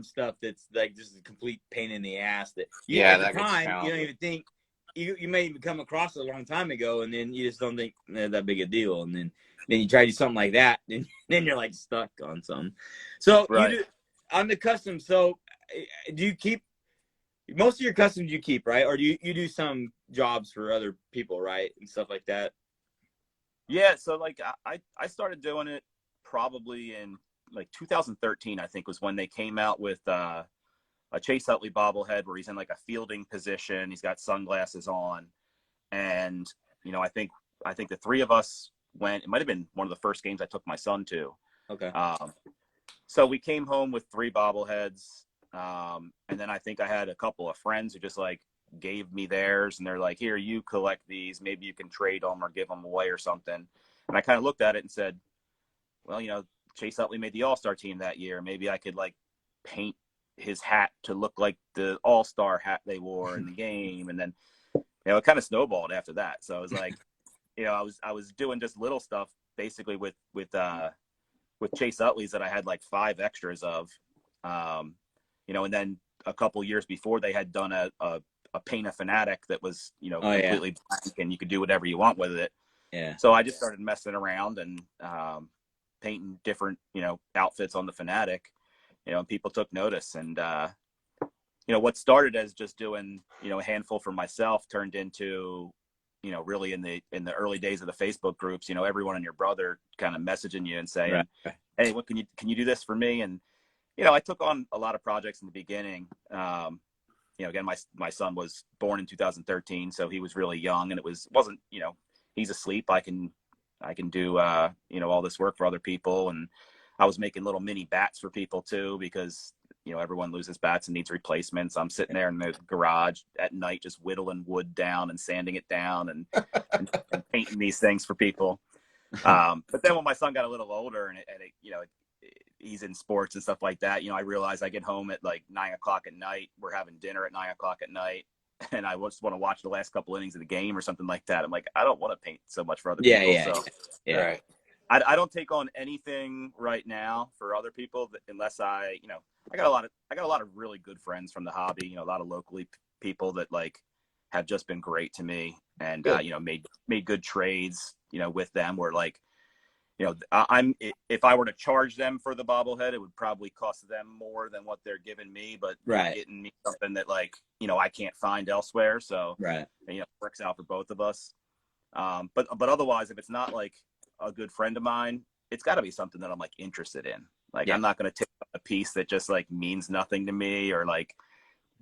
stuff that's like just a complete pain in the ass. That at the time you don't even think you may even come across it a long time ago, and then you just don't think that big a deal, and then you try to do something like that, and then you're like stuck on something. So right. You do on the custom. So do you keep most of your customs? You keep, right, or do you do some jobs for other people, right, and stuff like that? Yeah, so like I started doing it probably in like 2013, I think, was when they came out with a Chase Utley bobblehead where he's in like a fielding position. He's got sunglasses on, and I think the 3 of us went. It might have been one of the first games I took my son to. Okay. So we came home with 3 bobbleheads, and then I think I had a couple of friends who just like gave me theirs, and they're like, "Here, you collect these. Maybe you can trade them or give them away or something." And I kind of looked at it and said, "Well, Chase Utley made the All-Star team that year. Maybe I could like paint his hat to look like the All-Star hat they wore in the game." And then, it kind of snowballed after that. So I was like, I was doing just little stuff basically with Chase Utley's that I had like 5 extras of, and then a couple years before they had done a Paint a Fanatic that was, you know, Oh, completely blank and you could do whatever you want with it. Yeah. So I just started messing around and painting different, you know, outfits on the Fanatic, you know, and people took notice. And, you know, what started as just doing, you know, a handful for myself turned into, you know, really in the early days of the Facebook groups, you know, everyone and your brother kind of messaging you and saying, Right. hey, what can you do this for me? And, you know, I took on a lot of projects in the beginning. You know, again, my son was born in 2013, so he was really young, and it wasn't, you know, he's asleep. I can do, you know, all this work for other people. And I was making little mini bats for people too, because, you know, everyone loses bats and needs replacements. I'm sitting there in the garage at night, just whittling wood down and sanding it down and painting these things for people. But then when my son got a little older and you know, he's in sports and stuff like that, you know, I realized I get home at like 9 o'clock at night. We're having dinner at 9 o'clock at night. And I just want to watch the last couple innings of the game or something like that. I'm like, I don't want to paint so much for other people. So Right. I don't take on anything right now for other people unless you know, I got a lot of really good friends from the hobby, you know, a lot of locally people that like have just been great to me and, you know, made good trades, you know, with them where like, you know, if I were to charge them for the bobblehead, it would probably cost them more than what they're giving me, but they're getting me something that like, you know, I can't find elsewhere. So, you know, it works out for both of us. But otherwise, if it's not like a good friend of mine, it's got to be something that I'm like interested in. Like, I'm not going to take a piece that just like means nothing to me or like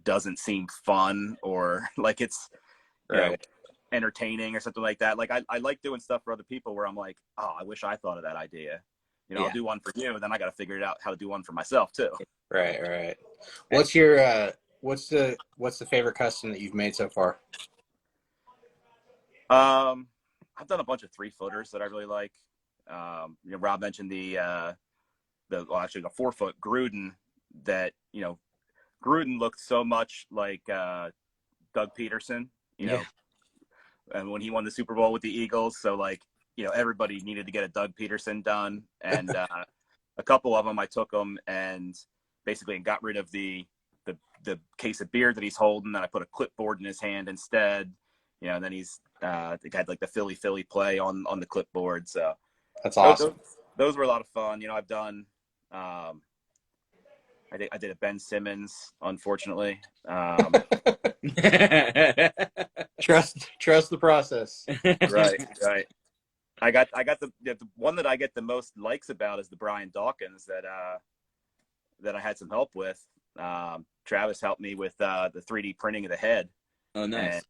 doesn't seem fun or like it's, you know, entertaining or something like that. Like I like doing stuff for other people where I'm like, oh, I wish I thought of that idea. You know, I'll do one for you, and then I got to figure it out how to do one for myself too. Right. What's your what's the favorite custom that you've made so far? I've done a bunch of 3-footers that I really like. You know, Rob mentioned the 4-foot Gruden that, you know, Gruden looked so much like Doug Peterson, you know, and when he won the Super Bowl with the Eagles. So like, you know, everybody needed to get a Doug Peterson done. And a couple of them, I took them and basically got rid of the case of beer that he's holding. Then I put a clipboard in his hand instead, you know, and then he's had like the Philly play on the clipboard. So that's awesome. Those were a lot of fun. You know, I've done, I did a Ben Simmons, unfortunately. Trust the process. Right. I got the one that I get the most likes about is the Brian Dawkins that I had some help with. Travis helped me with the 3D printing of the head. Oh, nice. And,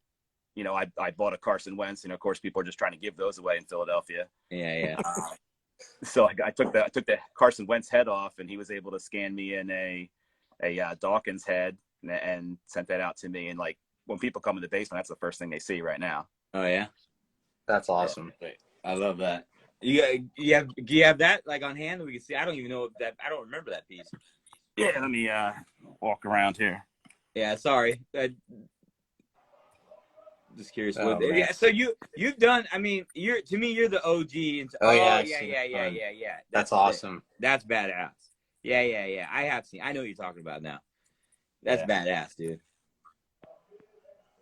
you know, I bought a Carson Wentz, and of course people are just trying to give those away in Philadelphia. Yeah. So I took the Carson Wentz head off, and he was able to scan me in a Dawkins head and sent that out to me. And like when people come in the basement, that's the first thing they see right now. Oh yeah, that's awesome. I love that. Do you have that like on hand? We can see. I don't even know that. I don't remember that piece. Yeah, let me walk around here. Yeah, sorry. Just curious. Oh, yeah, so you've done. I mean, you're the OG. And, yeah. That's awesome. That's badass. Yeah. I have seen. I know what you're talking about now. That's badass, dude.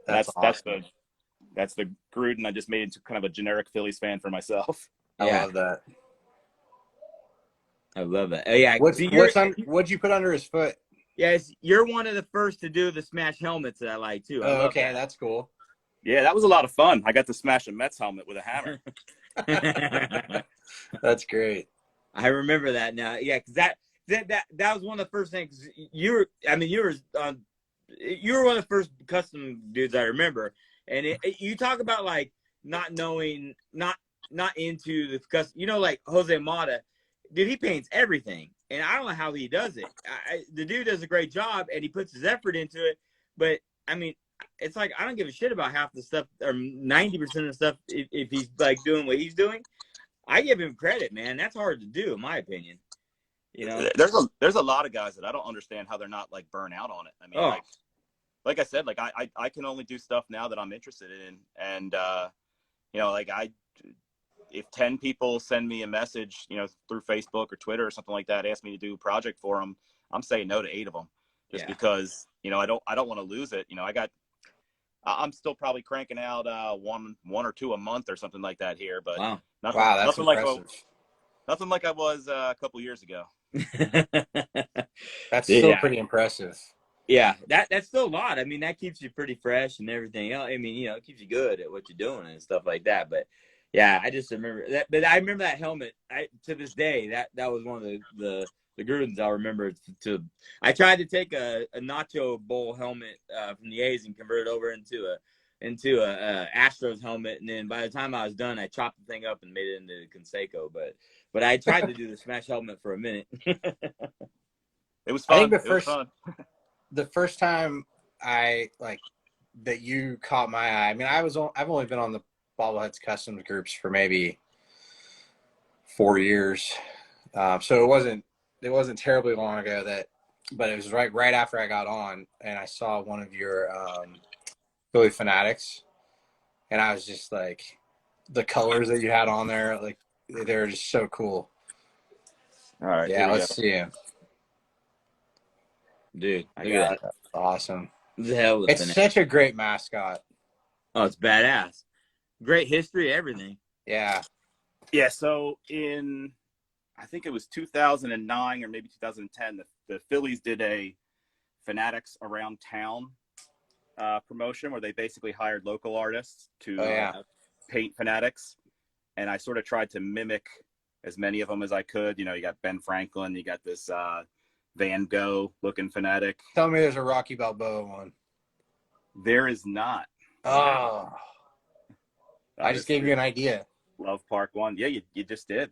That's awesome. That's the Gruden I just made into kind of a generic Phillies fan for myself. I love that. I love that. Oh yeah. What'd you put under his foot? Yes, you're one of the first to do the smash helmets that I like too. Okay, that's cool. Yeah, that was a lot of fun. I got to smash a Mets helmet with a hammer. That's great. I remember that now. Yeah, because that was one of the first things you were one of the first custom dudes I remember. And you talk about like not knowing, not into the custom. You know, like Jose Mata, dude, he paints everything, and I don't know how he does it. The dude does a great job, and he puts his effort into it. But I mean, it's like I don't give a shit about half the stuff or 90% of the stuff if he's like doing what he's doing. I give him credit, man. That's hard to do, in my opinion. You know, there's a lot of guys that I don't understand how they're not like burnt out on it. I mean, like I said, like I can only do stuff now that I'm interested in, and you know, like if 10 people send me a message, you know, through Facebook or Twitter or something like that, ask me to do a project for them, I'm saying no to 8 of them. just because, I don't want to lose it. I'm still probably cranking out one or two a month or something like that here, but Wow. That's nothing impressive. nothing like I was a couple years ago. That's still pretty impressive. Yeah, that's still a lot. I mean, that keeps you pretty fresh and everything else. I mean, it keeps you good at what you're doing and stuff like that. But yeah, I just remember that. But I remember that helmet. To this day, that was one of the Grudens I'll remember. I tried to take a Nacho Bowl helmet from the A's and convert it over into a Astros helmet, and then by the time I was done, I chopped the thing up and made it into Conseco. But I tried to do the Smash helmet for a minute. It was fun. It was fun. The first time that you caught my eye. I mean, I've only been on the Bobbleheads Customs groups for maybe 4 years, so it wasn't terribly long ago but it was right after I got on, and I saw one of your Philly Fanatics, and I was just like, the colors that you had on there, like they're just so cool. All right, yeah, let's see him. Dude, Look at that. That's awesome. It's such a great mascot. Oh, it's badass. Great history, everything. Yeah. Yeah, so I think it was 2009 or maybe 2010, the Phillies did a Fanatics Around Town promotion where they basically hired local artists to paint Fanatics. And I sort of tried to mimic as many of them as I could. You got Ben Franklin, you got this Van Gogh looking Fanatic. Tell me there's a Rocky Balboa one. There is not. Oh. I just gave you an idea. Love Park one. Yeah, you just did.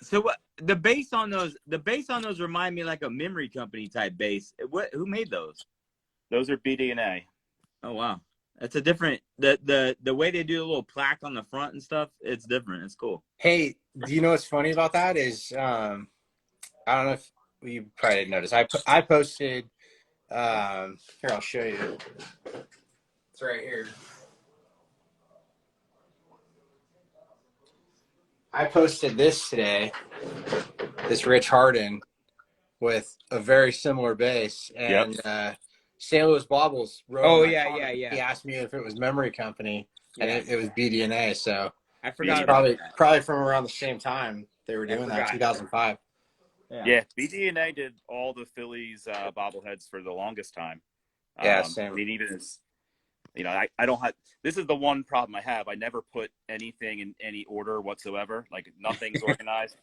So what the base on those remind me like a Memory Company type base. Who made those? Those are BD&A. Oh wow. That's a different the way they do a little plaque on the front and stuff, it's different. It's cool. Hey, do you know what's funny about that is I don't know if you probably didn't notice. I posted here, I'll show you. It's right here. I posted this today, this Rich Harden with a very similar base, and St. Louis Bobbles wrote. Oh yeah. He asked me if it was Memory Company, and it was BD&A. So I forgot. Probably from around the same time they were doing that, 2005. Yeah, BD&A did all the Phillies bobbleheads for the longest time. Yeah, same. I mean, even as I don't have. This is the one problem I have. I never put anything in any order whatsoever. Like nothing's organized,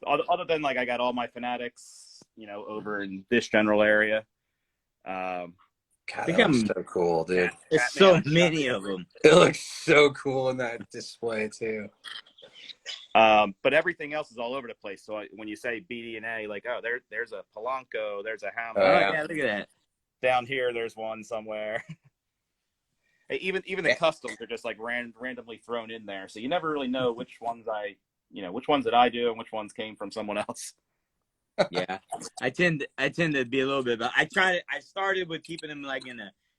other than like I got all my Fanatics, over in this general area. God, that's so cool, dude. There's so many of them. It looks so cool in that display too. But everything else is all over the place. So when you say BD&A, like, oh, there's a Polanco, there's a Hammer. Oh yeah, look at that. Down here, there's one somewhere. Even the customs are just like randomly thrown in there, so you never really know which ones which ones that I do and which ones came from someone else. Yeah, I tend to be a little bit, but I started with keeping them like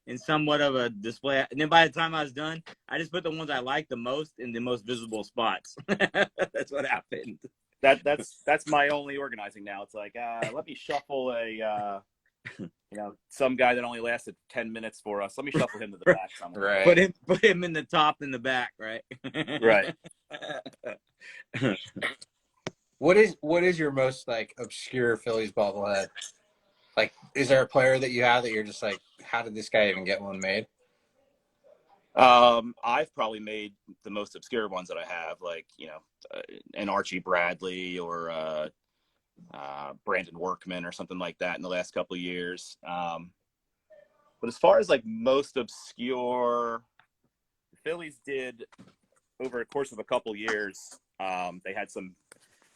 in somewhat of a display, and then by the time I was done, I just put the ones I like the most in the most visible spots. That's what happened. That's my only organizing now. It's like let me shuffle some guy that only lasted 10 minutes for us. Let me shuffle him to the back somewhere. Right. Put him in the top and the back, right? Right. What is your most like obscure Phillies bobblehead? Like, is there a player that you have that you're just like, how did this guy even get one made? I've probably made the most obscure ones that I have, like an Archie Bradley or Brandon Workman or something like that in the last couple of years. But as far as like most obscure, the Phillies did over the course of a couple of years, they had some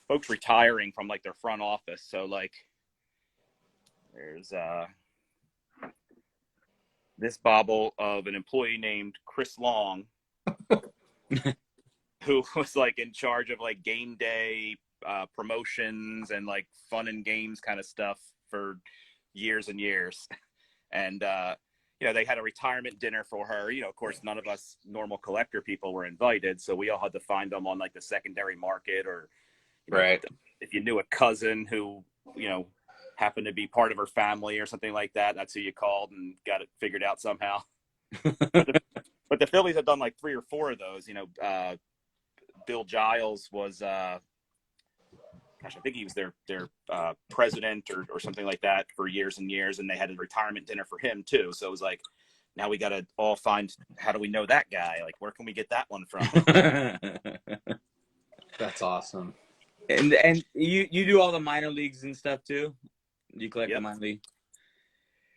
folks retiring from like their front office. So like there's this bobble of an employee named Chris Long who was like in charge of like game day promotions and like fun and games kind of stuff for years and years. And they had a retirement dinner for her. Of course, none of us normal collector people were invited, so we all had to find them on like the secondary market, or right. If you knew a cousin who happened to be part of her family or something like that. That's who you called and got it figured out somehow. But the Phillies have done like 3 or 4 of those. Bill Giles was, I think he was their president or something like that for years and years, and they had a retirement dinner for him too. So it was like, now we got to all find, how do we know that guy? Like, where can we get that one from? That's awesome. And you do all the minor leagues and stuff too? You collect the minor league?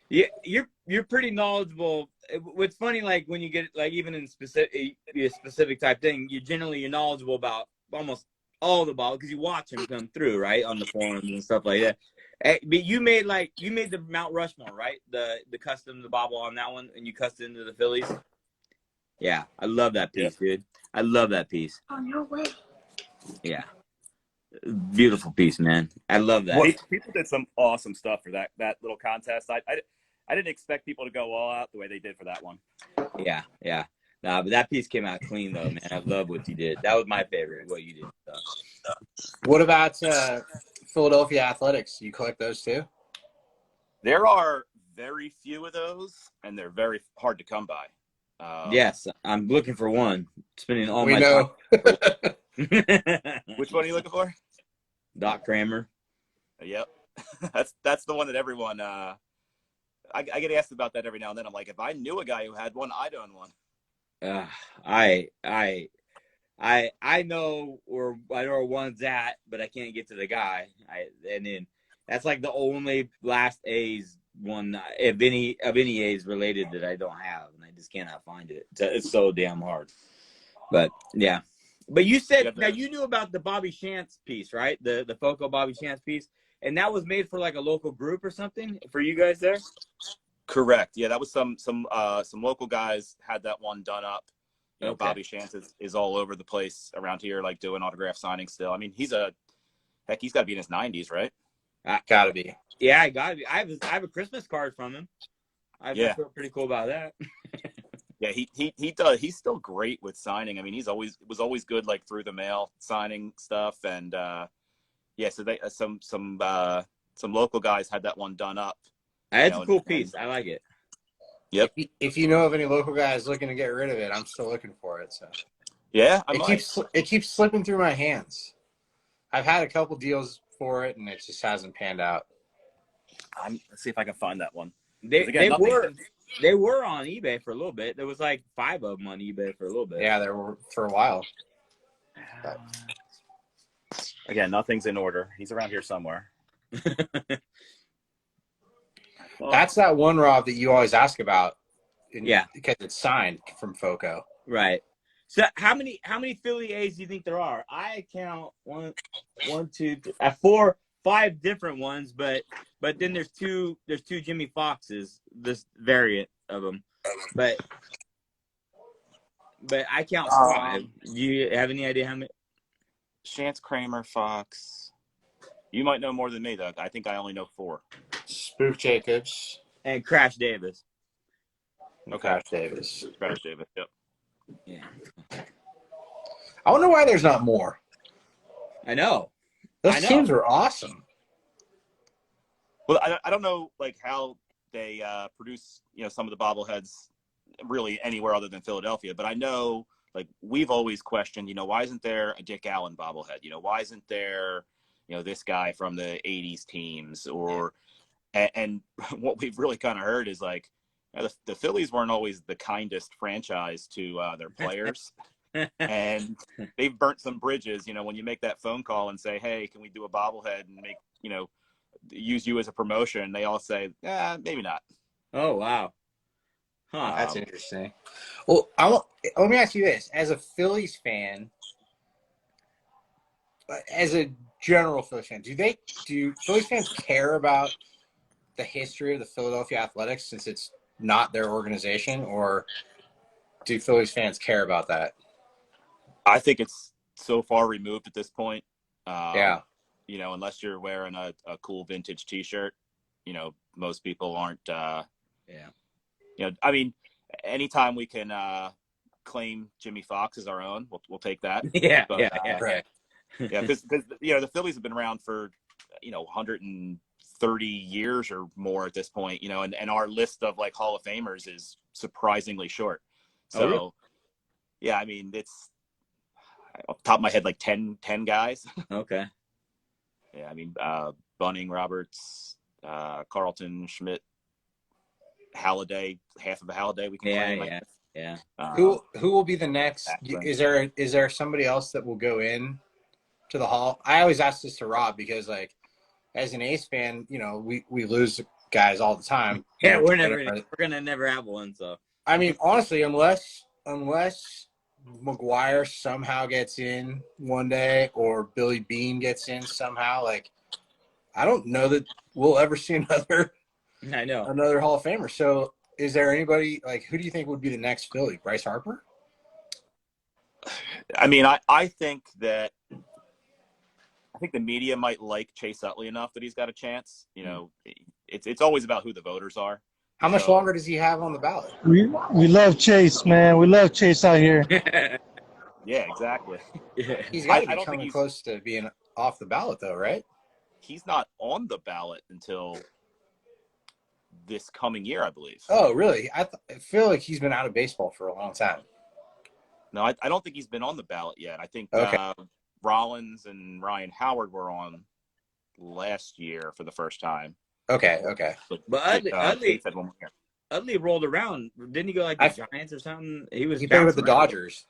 Yeah, you're pretty knowledgeable. What's funny, like when you get like even in specific type thing, you're knowledgeable about almost all the ball because you watch them come through, right, on the forums and stuff like that. But you made the Mount Rushmore, right? The custom, the Bobble on that one, and you custom into the Phillies. Yeah, I love that piece, dude. I love that pice. On your way. Yeah, beautiful piece, man. I love that. People did some awesome stuff for that little contest. I didn't expect people to go all out the way they did for that one. Yeah. Nah, but that piece came out clean though, man. I love what you did. That was my favorite, what you did. So. What about Philadelphia Athletics? You collect those too? There are very few of those, and they're very hard to come by. Yes, I'm looking for one. Spending all we my know. time. Which one are you looking for? Doc Kramer. Yep. That's the one that everyone I get asked about that every now and then. I'm like, if I knew a guy who had one, I'd own one. I know where one's at, but I can't get to the guy. And then that's like the only last A's one, if any of any A's related that I don't have, and I just cannot find it. It's so damn hard. But yeah. But you said now you knew about the Bobby Shantz piece, right? The Foco Bobby Shantz piece, and that was made for like a local group or something for you guys there. Correct. Yeah, that was some local guys had that one done up. Okay. Bobby Shantz is all over the place around here, like doing autograph signings still. I mean, he's got to be in his 90s, right? Gotta be. Yeah, I got to be. I have a Christmas card from him. I feel pretty cool about that. Yeah, he does. He's still great with signing. I mean, was always good, like through the mail signing stuff, and so they some local guys had that one done up. That's a cool piece. I like it. Yep. If you know of any local guys looking to get rid of it, I'm still looking for it. So yeah, it keeps slipping through my hands. I've had a couple deals for it, and it just hasn't panned out. Let's see if I can find that one. They were on eBay for a little bit. There was like 5 of them on eBay for a little bit. Yeah, there were for a while. Again, nothing's in order. He's around here somewhere. That's that one, Rob, that you always ask about. Because it's signed from Foco. Right. So how many Philly A's do you think there are? I count 1, 2, 3, 4, 5 different ones, but then there's two Jimmy Foxes, this variant of them. But I count 5. Do you have any idea how many? Shantz, Kramer, Fox. You might know more than me, though. I think I only know 4. Spook Jacobs. And Crash Davis. Okay. Crash Davis. Yep. Yeah. I wonder why there's not more. I know. Those teams were awesome. Well, I don't know like how they produce some of the bobbleheads really anywhere other than Philadelphia, but I know like we've always questioned why isn't there a Dick Allen bobblehead? Why isn't there this guy from the 80s teams or and what we've really kind of heard is like the Phillies weren't always the kindest franchise to their players. And they've burnt some bridges, when you make that phone call and say, hey, can we do a bobblehead and make, use you as a promotion? They all say, maybe not. Oh, wow. Huh. That's interesting. Well, let me ask you this. As a Phillies fan, as a general Phillies fan, do Phillies fans care about the history of the Philadelphia Athletics since it's not their organization, or do Phillies fans care about that? I think it's so far removed at this point. Unless you're wearing a cool vintage T-shirt, most people aren't. I mean, anytime we can claim Jimmy Fox as our own, we'll take that. Right. Yeah, because the Phillies have been around for 150 30 years or more at this point, and our list of like Hall of Famers is surprisingly short. So, really? yeah, I mean, it's off the top of my head, like 10 guys. Okay. Yeah, I mean, Bunning, Roberts, Carlton, Schmidt, Halliday, half of a Halliday we can claim. Yeah. Who will be the next? Backman. Is there somebody else that will go in to the Hall? I always ask this to Rob because, like, as an Ace fan, we lose guys all the time. Yeah, we're gonna never have one. So I mean, honestly, unless McGuire somehow gets in one day or Billy Bean gets in somehow, like, I don't know that we'll ever see another Hall of Famer. So is there anybody, like, who do you think would be the next Philly? Bryce Harper? I mean, I think the media might like Chase Utley enough that he's got a chance. It's always about who the voters are. How much longer does he have on the ballot? We love Chase, man. We love Chase out here. Yeah, exactly. He's got to be coming close to being off the ballot, though, right? He's not on the ballot until this coming year, I believe. Oh, really? I feel like he's been out of baseball for a long time. No, I don't think he's been on the ballot yet. I think Rollins and Ryan Howard were on last year for the first time. Okay. But Utley rolled around. Didn't he go like the Giants or something? He played with the Dodgers.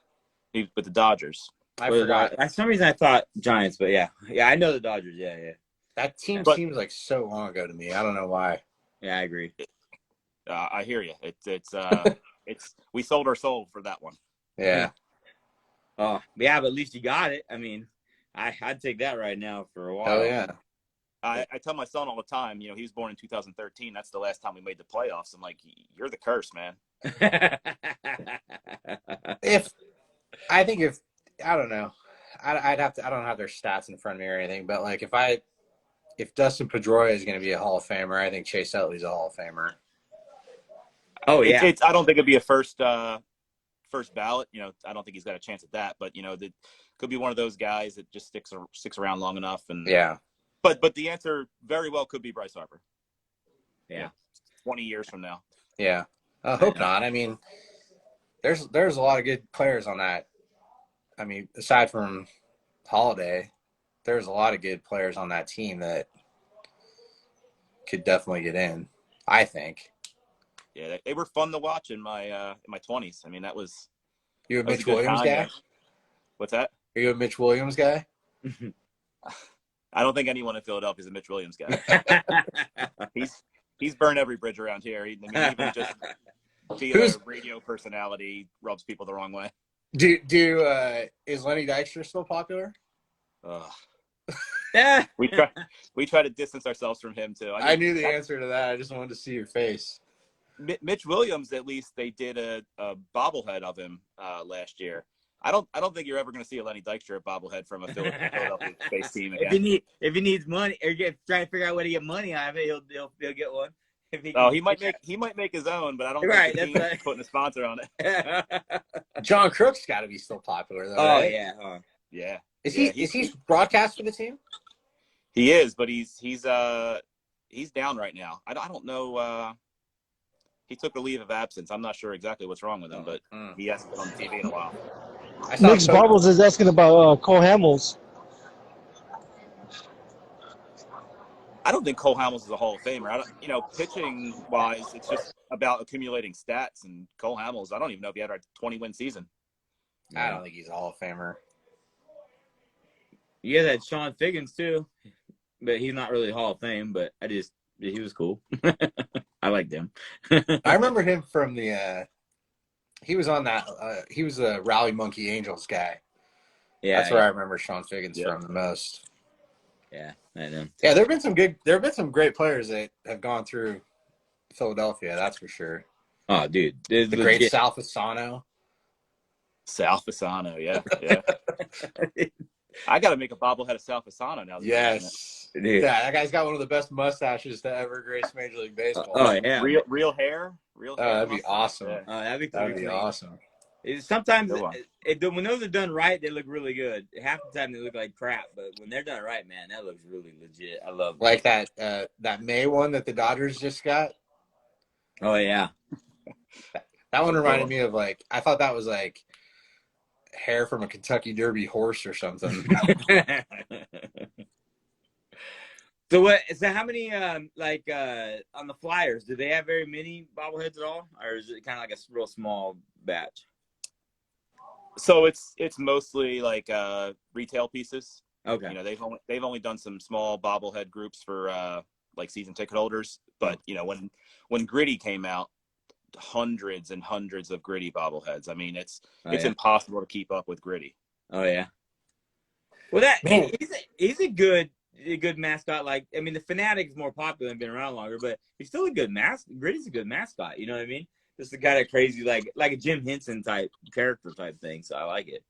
With the Dodgers. I forgot. For some reason I thought Giants, but yeah, I know the Dodgers. Yeah. That team seems like so long ago to me. I don't know why. Yeah, I agree. I hear you. It's we sold our soul for that one. Yeah. Oh, yeah, but at least you got it. I mean, I'd take that right now for a while. Hell yeah. I tell my son all the time, he was born in 2013. That's the last time we made the playoffs. I'm like, you're the curse, man. I don't know. I don't have their stats in front of me or anything, but like if Dustin Pedroia is going to be a Hall of Famer, I think Chase Utley's a Hall of Famer. Oh yeah. I don't think it'd be a first ballot. I don't think he's got a chance at that, but that could be one of those guys that just sticks around long enough. And yeah. But the answer very well could be Bryce Harper. Yeah. 20 years from now. Yeah. I hope not. I mean, there's a lot of good players on that. I mean, aside from Holiday, there's a lot of good players on that team that could definitely get in, I think. Yeah, they were fun to watch in my 20s. I mean, that was – You a Mitch Williams guy? What's that? Are you a Mitch Williams guy? I don't think anyone in Philadelphia is a Mitch Williams guy. He's burned every bridge around here. Even just being a radio personality rubs people the wrong way. Is Lenny Dykstra still popular? We try to distance ourselves from him too. I knew the answer to that. I just wanted to see your face. Mitch Williams, at least they did a bobblehead of him last year. I don't think you're ever going to see a Lenny Dykstra bobblehead from a Philadelphia-based team again. If he needs money or trying to figure out where to get money out of it, he'll get one. He might make his own, but I don't think the team's putting a sponsor on it. John Crook's got to be still popular though. Oh right? yeah. Yeah. Is he broadcast for the team? He is, but he's down right now. I don't know. He took a leave of absence. I'm not sure exactly what's wrong with him, but he hasn't been on TV in a while. Nick's Bobbles is asking about Cole Hamels. I don't think Cole Hamels is a Hall of Famer. Pitching wise, it's just about accumulating stats. And Cole Hamels, I don't even know if he had a 20-win season. I don't think he's a Hall of Famer. Yeah, that Sean Figgins too, but he's not really Hall of Fame. But he was cool. I liked him. I remember him from he was on that. He was a Rally Monkey Angels guy. Yeah, that's where I remember Sean Figgins from the most. Yeah, I know. Yeah, there have been some great players that have gone through Philadelphia. That's for sure. Oh, dude, the great Sal Fasano. Sal Fasano, yeah. I got to make a bobblehead of Sal Fasano now. Yes. Dude. Yeah, that guy's got one of the best mustaches to ever grace Major League Baseball. Oh, yeah. Real hair? That'd be awesome. Yeah. That'd be awesome. Sometimes Go on. when those are done right, they look really good. Half the time they look like crap, but when they're done right, man, that looks really legit. I love Like that May one that the Dodgers just got. Oh yeah. That one Oh, reminded cool. me of like I thought that was like hair from a Kentucky Derby horse or something. So what? So how many on the Flyers? Do they have very many bobbleheads at all, or is it kind of like a real small batch? So it's mostly like retail pieces. Okay. You know, they've only done some small bobblehead groups for like season ticket holders. But you know, when Gritty came out, hundreds and hundreds of Gritty bobbleheads. I mean, it's impossible to keep up with Gritty. Oh yeah. Well, Man. he's a good mascot. Like, I mean, the Fanatic is more popular and been around longer, but he's still a good mascot. Gritty's a good mascot. You know what I mean? Just the kind of crazy, like a Jim Henson type character type thing. So I like it.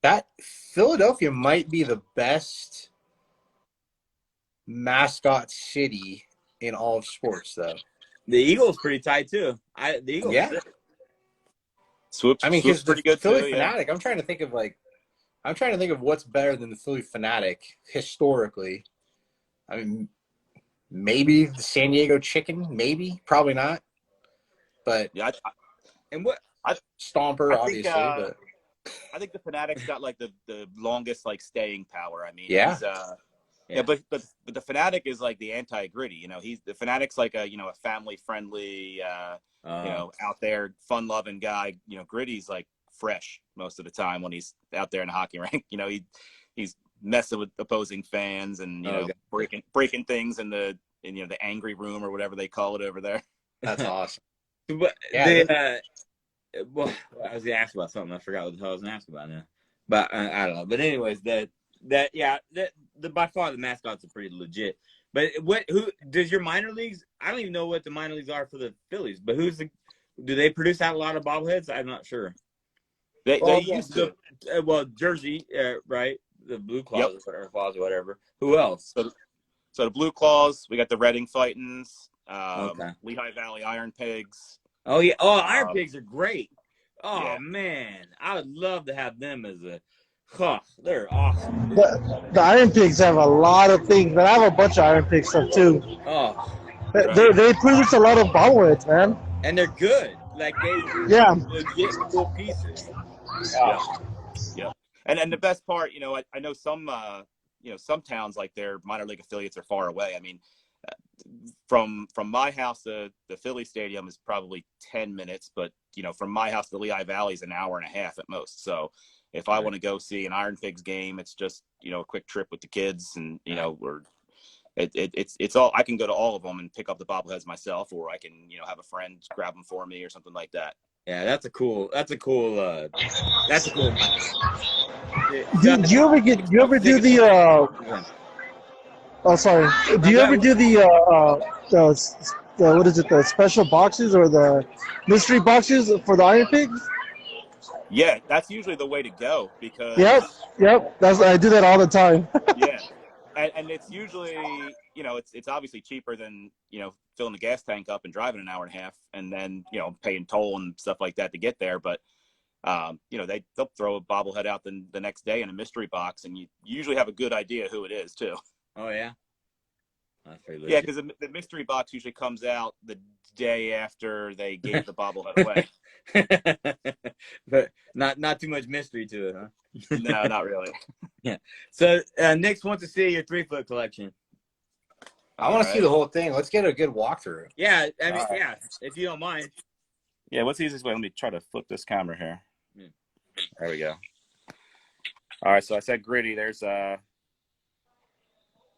That Philadelphia might be the best mascot city in all of sports, though. The Eagles pretty tight too. The Eagles. Yeah. Swoops. I mean, Swoops because pretty the good Philly too. Fanatic, I'm trying to think of what's better than the Philly Fanatic historically. I mean, maybe the San Diego Chicken, maybe, probably not. But Yeah. Stomper, I think, obviously. But I think the Fanatic's got like the longest like staying power. I mean, yeah. But the Fanatic is like the anti-Gritty. You know, the Fanatic's like a family friendly, out there fun loving guy. You know, Gritty's like fresh most of the time when he's out there in the hockey rink. You know, he's messing with opposing fans and breaking things in the angry room or whatever they call it over there. That's awesome. But Yeah. well, I was gonna ask about something. I forgot what the hell I was gonna ask about now. But I don't know. But anyways, the by far the mascots are pretty legit. But who does your minor leagues? I don't even know what the minor leagues are for the Phillies. But do they produce out a lot of bobbleheads? I'm not sure. They used to. Jersey, right? The Blue Claws or whatever. Who Yep. else? So the Blue Claws, we got the Reading Fightins, Okay. Lehigh Valley Iron Pigs. Oh yeah. Oh, Iron Pigs are great. Oh Yeah. man, I would love to have them as a. They're awesome. The Iron Pigs have a lot of things, but I have a bunch of Iron Pig stuff too. Oh, They produce a lot of bobbleheads, man. and they're good. Like Yeah. legit cool pieces. Yeah. And the best part, I know some some towns like their minor league affiliates are far away. I mean, from my house to the Philly Stadium is probably 10 minutes, but from my house to Lehigh Valley is an hour and a half at most. So if I want to go see an Iron Pigs game, it's just a quick trip with the kids, and it's all. I can go to all of them and pick up the bobbleheads myself, or I can have a friend grab them for me or something like that. Yeah, that's a cool. Do you ever do the Oh, sorry. Do you ever do the what is it? The special boxes or the mystery boxes for the Iron Pigs? Yeah, that's usually the way to go because. Yep. I do that all the time. Yeah, and it's usually it's obviously cheaper than filling the gas tank up and driving an hour and a half, and then paying toll and stuff like that to get there. But they'll throw a bobblehead out the next day in a mystery box, and you usually have a good idea who it is too. Oh yeah. That's pretty legit. Yeah, because the mystery box usually comes out the day after they gave the bobblehead away. But not too much mystery to it, huh? No, not really. Yeah. So Nick wants to see your 3-foot collection. I want to see the whole thing. Let's get a good walkthrough. Yeah, I mean, if you don't mind. Yeah, what's the easiest way? Let me try to flip this camera here. Yeah. There we go. All right, so I said Gritty. There's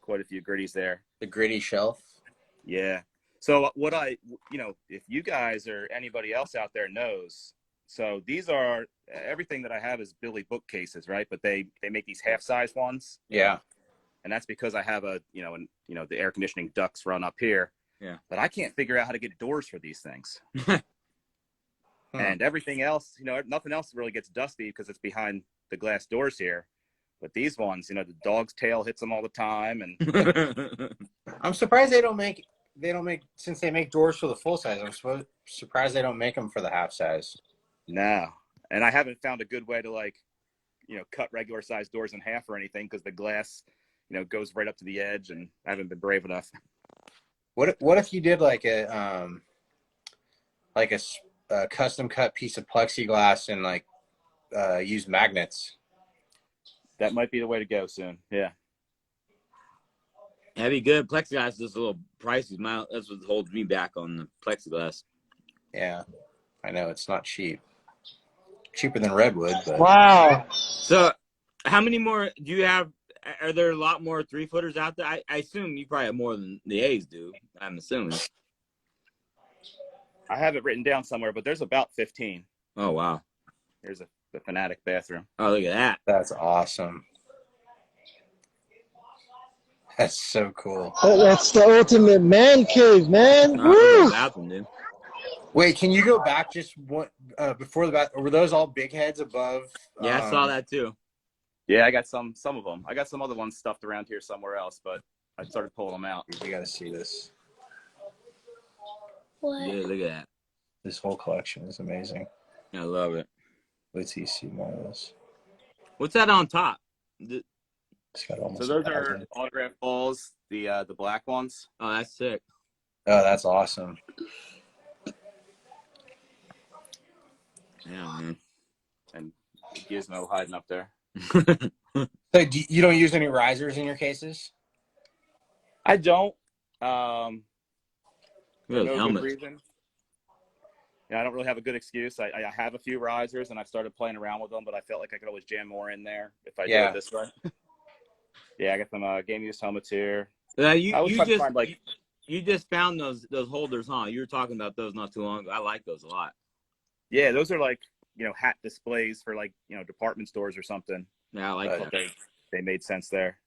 quite a few Gritties there. The Gritty shelf. Yeah. So what if you guys or anybody else out there knows, so these are everything that I have is Billy bookcases, right? But they make these half-size ones. Yeah. And that's because I have the air conditioning ducts run up here. Yeah. But I can't figure out how to get doors for these things. And everything else, nothing else really gets dusty because it's behind the glass doors here. But these ones, the dog's tail hits them all the time, and I'm surprised they don't make since they make doors for the full size. I'm surprised they don't make them for the half size. no. And I haven't found a good way to cut regular sized doors in half or anything because the glass, goes right up to the edge, and I haven't been brave enough. What if you did like a custom cut piece of plexiglass and use magnets? That might be the way to go soon. Yeah. That'd be good. Plexiglass is just a little pricey. That's what holds me back on the plexiglass. Yeah, I know it's not cheap. Cheaper than redwood, but Wow. So, how many more do you have? Are there a lot more 3-footers out there? I assume you probably have more than the A's do. I'm assuming. I have it written down somewhere, but there's about 15. Oh, wow. There's the Fanatic bathroom. Oh, look at that. that's awesome. That's so cool. That's the ultimate man cave, man. Oh, look at Woo! the bathroom, dude. Wait, can you go back just one before the bath? Were those all big heads above? Yeah, I saw that too. Yeah, I got some of them. I got some other ones stuffed around here somewhere else, but I started pulling them out. You got to see this. What? Yeah, look at that. This whole collection is amazing. I love it. Wait till you see more of this. What's that on top? It's got almost. So those 1,000. are autograph balls, the black ones. Oh, that's sick. Oh, that's awesome. Yeah, man. And Gizmo hiding up there. So you don't use any risers in your cases? I don't. Look at No those good helmets. reason. Yeah, I don't really have a good excuse. I have a few risers, and I started playing around with them, but I felt like I could always jam more in there if I did it this way. Yeah, I got some game use helmets here. You just found those holders, huh? You were talking about those not too long ago. I like those a lot. Yeah, those are like hat displays for department stores or something. Yeah, I like that. They made sense there.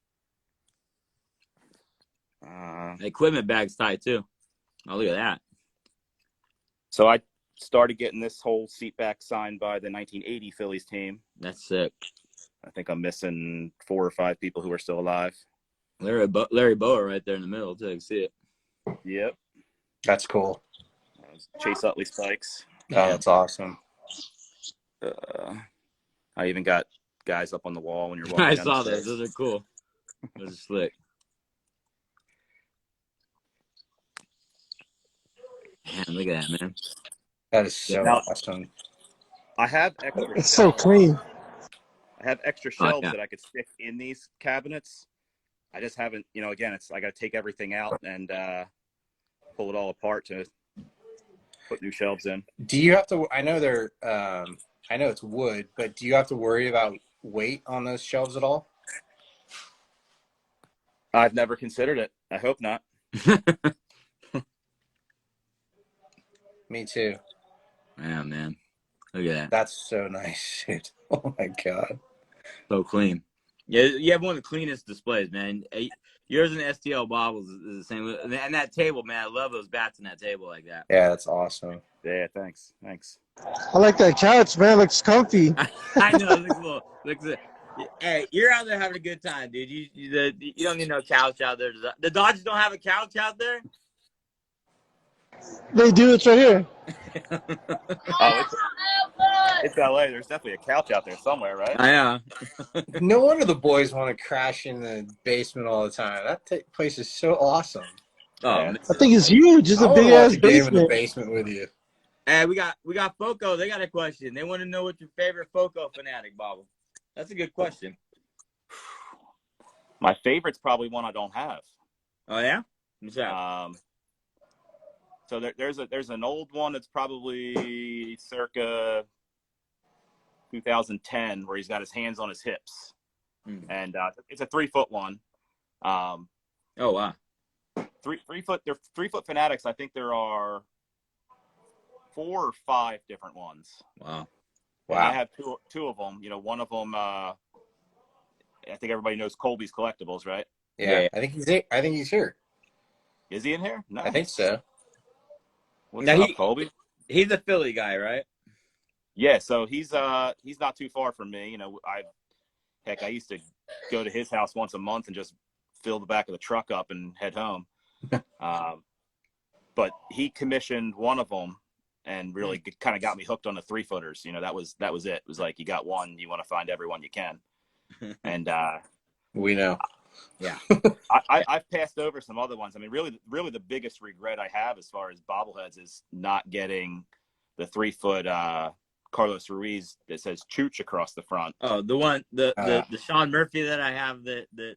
The equipment bag's tight too. Oh, look at that. So I started getting this whole seat back signed by the 1980 Phillies team. That's sick. I think I'm missing 4 or 5 people who are still alive. Larry Boa right there in the middle too. You can see it. Yep. That's cool. Chase Utley spikes. Oh, that's awesome. I even got guys up on the wall when you're walking I down saw the those. stairs. Those are cool. Those are slick. Man, look at that, man. That is so Now- awesome. I have extra It's so shelves. clean. I have extra shelves yeah. that I could stick in these cabinets. I just haven't, again, I got to take everything out and pull it all apart to put new shelves in. Do you have to? I know I know it's wood, but do you have to worry about weight on those shelves at all? I've never considered it. I hope not. Me too. Yeah, man. Look at that. That's so nice, dude. Oh my god. So clean. Yeah, you have one of the cleanest displays, man. Yours and STL Bobbles is the same. And that table, man, I love those bats in that table like that. Yeah, that's awesome. Yeah, thanks. I like that couch, man. It looks comfy. I know. It looks hey, you're out there having a good time, dude. You don't need no couch out there. The Dodgers don't have a couch out there? They do. It's right here. Oh, it's LA. There's definitely a couch out there somewhere, right? I know. No wonder the boys want to crash in the basement all the time. That place is so awesome. Oh, Yeah. man. I think it's huge. It's I a wanna big watch ass a game in the basement. basement with you. Hey, we got Foco. They got a question. They want to know what's your favorite Foco fanatic, Bobble. That's a good question. My favorite's probably one I don't have. Oh yeah? What's that? So there's an old one that's probably circa 2010 where he's got his hands on his hips, and it's a 3-foot one. Oh wow. 3 foot. They're 3-foot fanatics. I think there are 4 or 5 different ones. Wow. And I have two of them. One of them. I think everybody knows Colby's Collectibles, right? Yeah, Yeah. I think he's here. Is he in here? No, I think so. What's Now up, Colby? He's a Philly guy, right? Yeah, so he's not too far from me. I used to go to his house once a month and just fill the back of the truck up and head home. But he commissioned one of them and really kind of got me hooked on the 3-footers. You know, that was it. It was like, you got one, you want to find everyone you can. And we know. Yeah. I've passed over some other ones. I mean, really the biggest regret I have as far as bobbleheads is not getting the 3-foot Carlos Ruiz that says Chooch across the front. Oh, the one, the Sean Murphy that I have that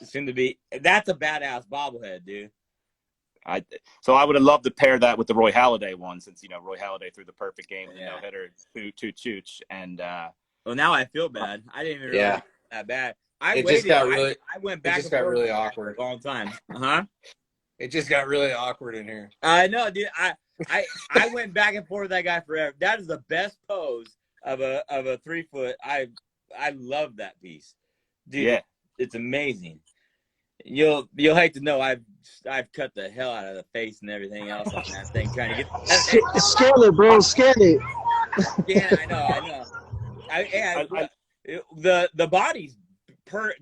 seemed to be, that's a badass bobblehead, dude. So I would have loved to pair that with the Roy Halladay one, since, you know, Roy Halladay threw the perfect game with the no-hitter to Chooch. And well, now I feel bad. I didn't even realize that bad. I went back. It just got really awkward for a long time. Uh-huh. It just got really awkward in here. I know, dude. I went back and forth with that guy forever. That is the best pose of a 3-foot. I love that piece, dude. Yeah. It's amazing. You'll hate to know I've cut the hell out of the face and everything else on that thing, trying to get scale it, bro. Scale it. Yeah, I know. The body's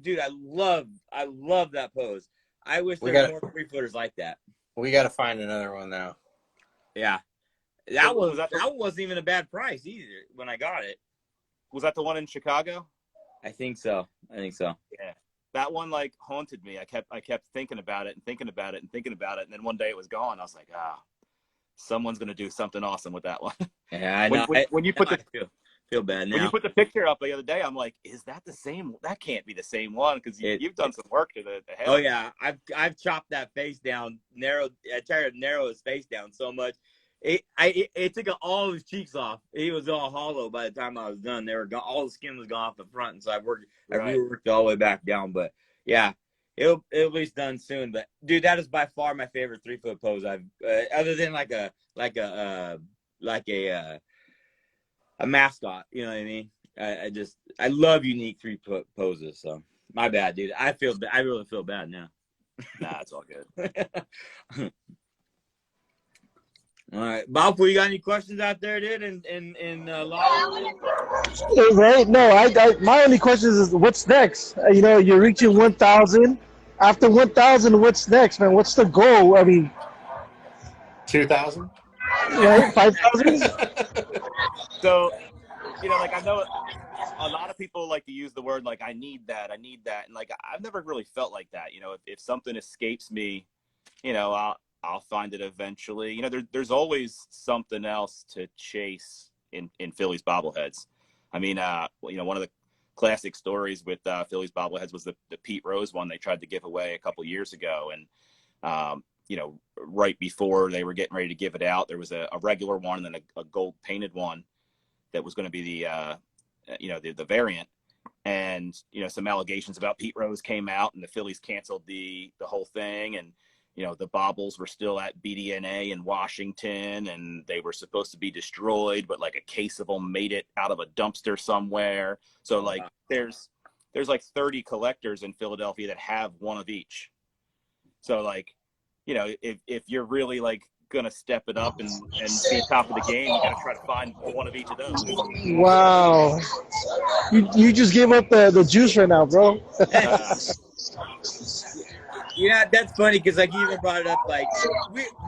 dude. I love that pose. I wish there were more 3-footers like that. We got to find another one now. Yeah, that one wasn't even a bad price either when I got it. Was that the one in Chicago? I think so. Yeah. That one like haunted me. I kept thinking about it and thinking about it and thinking about it, and then one day it was gone. I was like, someone's gonna do something awesome with that one. Yeah, I know. When you put feel bad now. When you put the picture up the other day, I'm like, is that the same? That can't be the same one, because you've done some work to the head. Oh yeah, I've chopped that face down, I tried to narrow his face down so much. It took all his cheeks off. He was all hollow by the time I was done. They were gone, all the skin was gone off the front, and so I reworked all the way back down. But yeah, it'll be done soon. But dude, that is by far my favorite 3-foot pose I've other than like a mascot. You know what I mean? I love unique 3-foot poses. So my bad, dude. I really feel bad now. Nah, it's all good. All right, Bobble, you got any questions out there, dude? Right? No, my only question is what's next? You know, you're reaching 1,000. After 1,000, what's next, man? What's the goal? I mean, 2,000. Right? 5,000. So, you know, like, I know a lot of people like to use the word like, I need that, and like, I've never really felt like that. You know, if something escapes me, you know, I'll find it eventually. You know, there's always something else to chase in Phillies bobbleheads. I mean, you know, one of the classic stories with Phillies bobbleheads was the Pete Rose one they tried to give away a couple years ago. And, you know, right before they were getting ready to give it out, there was a regular one and then a gold painted one that was going to be the variant. And, you know, some allegations about Pete Rose came out, and the Phillies canceled the whole thing. And, you know, the bobbles were still at BDNA in Washington, and they were supposed to be destroyed, but like a case of them made it out of a dumpster somewhere. So like there's like 30 collectors in Philadelphia that have one of each. So like, you know, if you're really like going to step it up and be top of the game, you got to try to find one of each of those. Wow. You just gave up the juice right now, bro. Yeah, that's funny because like you even brought it up. Like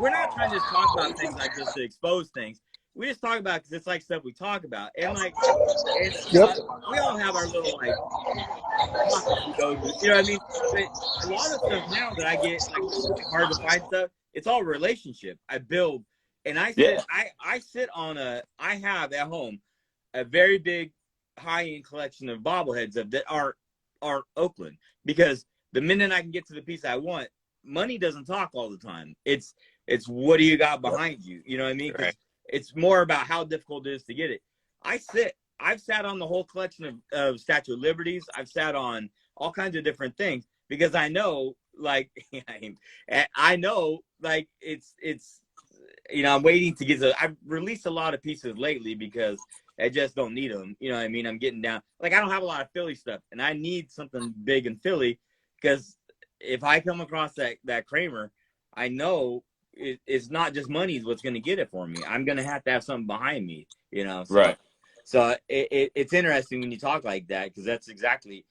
we're not trying to just talk about things like this to expose things. We just talk about because it's like stuff we talk about, and like we all have our little like you know what I mean. But a lot of stuff now that I get like it's hard to find stuff. It's all relationship I build, and I have at home a very big high end collection of bobbleheads that are Oakland, because the minute I can get to the piece I want, money doesn't talk all the time. It's what do you got behind you? You know what I mean? Right. It's more about how difficult it is to get it. I've sat on the whole collection of Statue of Liberties. I've sat on all kinds of different things because I know, like, I know, like, it's you know, I'm waiting to get I've released a lot of pieces lately because I just don't need them. You know what I mean? I'm getting down. Like, I don't have a lot of Philly stuff, and I need something big in Philly. Because if I come across that Kramer, I know it's not just money is what's going to get it for me. I'm going to have something behind me, you know. So, right. So it's interesting when you talk like that, because that's exactly,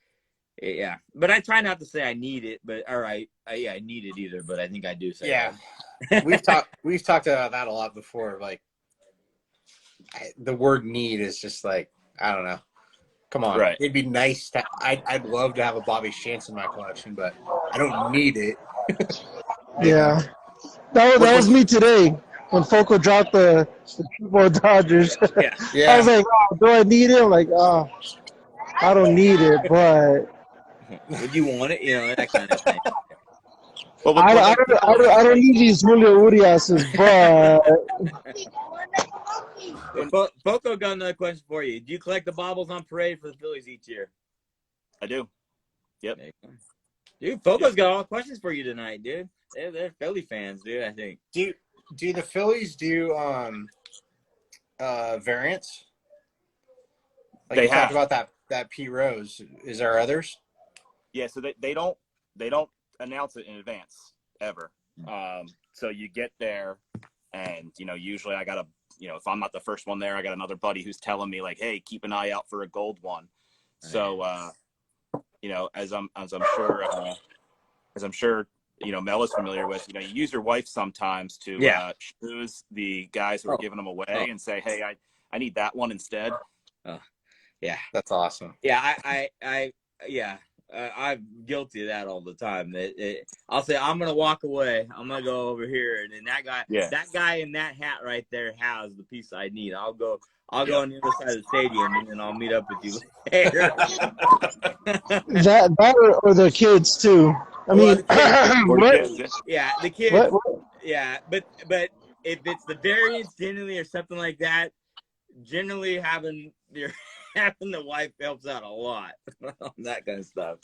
yeah. But I try not to say I need it, but I need it either. But I think I do say yeah. that. We've talked about that a lot before. Like, the word need is just like, I don't know. Come on. Right. It'd be nice to, I'd love to have a Bobby Chance in my collection, but I don't need it. Yeah. That was me today when Foco dropped the triple Dodgers. Yeah. I was like, oh, do I need it? I'm like, oh, I don't need it, but Would you want it? You know, that kind of thing. Well, I don't need these Julio Uriases, but Foco got another question for you. Do you collect the baubles on parade for the Phillies each year? I do. Yep. Dude, Foco's got all the questions for you tonight, dude. They're Philly fans, dude, I think. Do the Phillies do variants? Like They you have. talked about that P Rose. Is there others? Yeah, so they don't announce it in advance ever. So you get there, and usually I gotta, if I'm not the first one there, I got another buddy who's telling me like, hey, keep an eye out for a gold one. So as I'm sure Mel is familiar with, you use your wife sometimes to choose the guys who are giving them away and say, hey, I need that one instead. Yeah, that's awesome. Yeah, I'm guilty of that all the time. I'll say I'm gonna walk away. I'm gonna go over here, and then that guy in that hat right there has the piece I need. I'll go on the other side of the stadium, and then I'll meet up with you later. that or the kids too. I mean, the kids. What? Yeah, but if it's the variants generally or something like that, generally having the wife helps out a lot on that kind of stuff.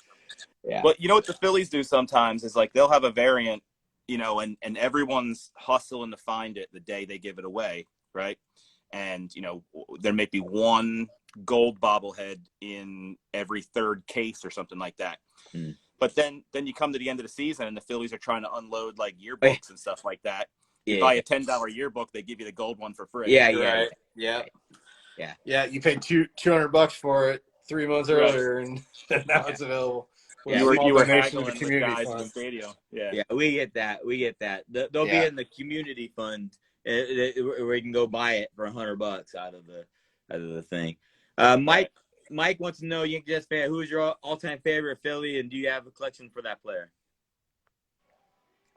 Yeah. But what the Phillies do sometimes is like they'll have a variant, and everyone's hustling to find it the day they give it away, right? And there may be one gold bobblehead in every third case or something like that. But then you come to the end of the season and the Phillies are trying to unload like yearbooks and stuff like that. You buy a $10 yearbook, they give you the gold one for free. Yeah. You paid $200 for it 3 months earlier, and now it's available. You were haggling with guys in the stadium. Yeah, we get that. They'll be in the community fund where you can go buy it for $100 out of the thing. Mike wants to know, Yankee Jets fan, who is your all-time favorite Philly, and do you have a collection for that player?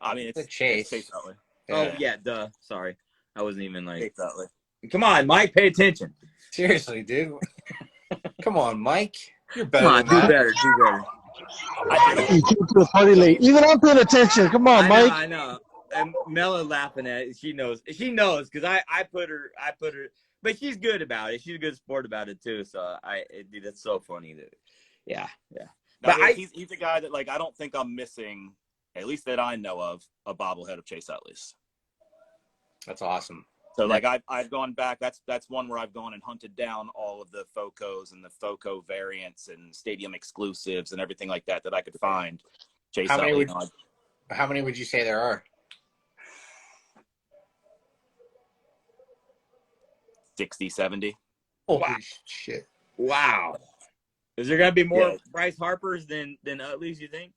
I mean, it's Chase. Chase Utley. Oh yeah, duh. Sorry, I wasn't even like. Chase Utley. Come on, Mike, pay attention. Seriously, dude. Come on, Mike. You're better. Come on, do better. You came to the party late. Even I'm paying attention. Come on, Mike. I know. And Mela laughing at it. She knows because I put her. But she's good about it. She's a good sport about it too. So dude, that's so funny. Yeah. But he's a guy that like I don't think I'm missing, at least that I know of, a bobblehead of Chase Utley's. That's awesome. So like I've gone back. That's one where I've gone and hunted down all of the Focos and the Foco variants and stadium exclusives and everything like that I could find. Chase Utley. How many would you say there are? 60, 70. Holy shit. Wow. Is there going to be more Bryce Harpers than Utley's, you think?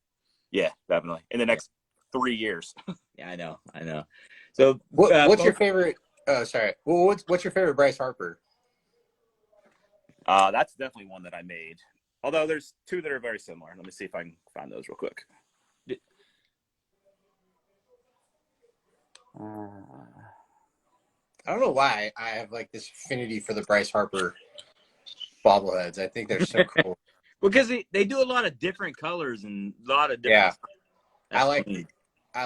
Yeah, definitely. In the next 3 years. Yeah, I know. So what's your favorite what's your favorite Bryce Harper? That's definitely one that I made. Although there's two that are very similar. Let me see if I can find those real quick. I don't know why I have like this affinity for the Bryce Harper bobbleheads. I think they're so cool. Because they do a lot of different colors and a lot of different stuff. I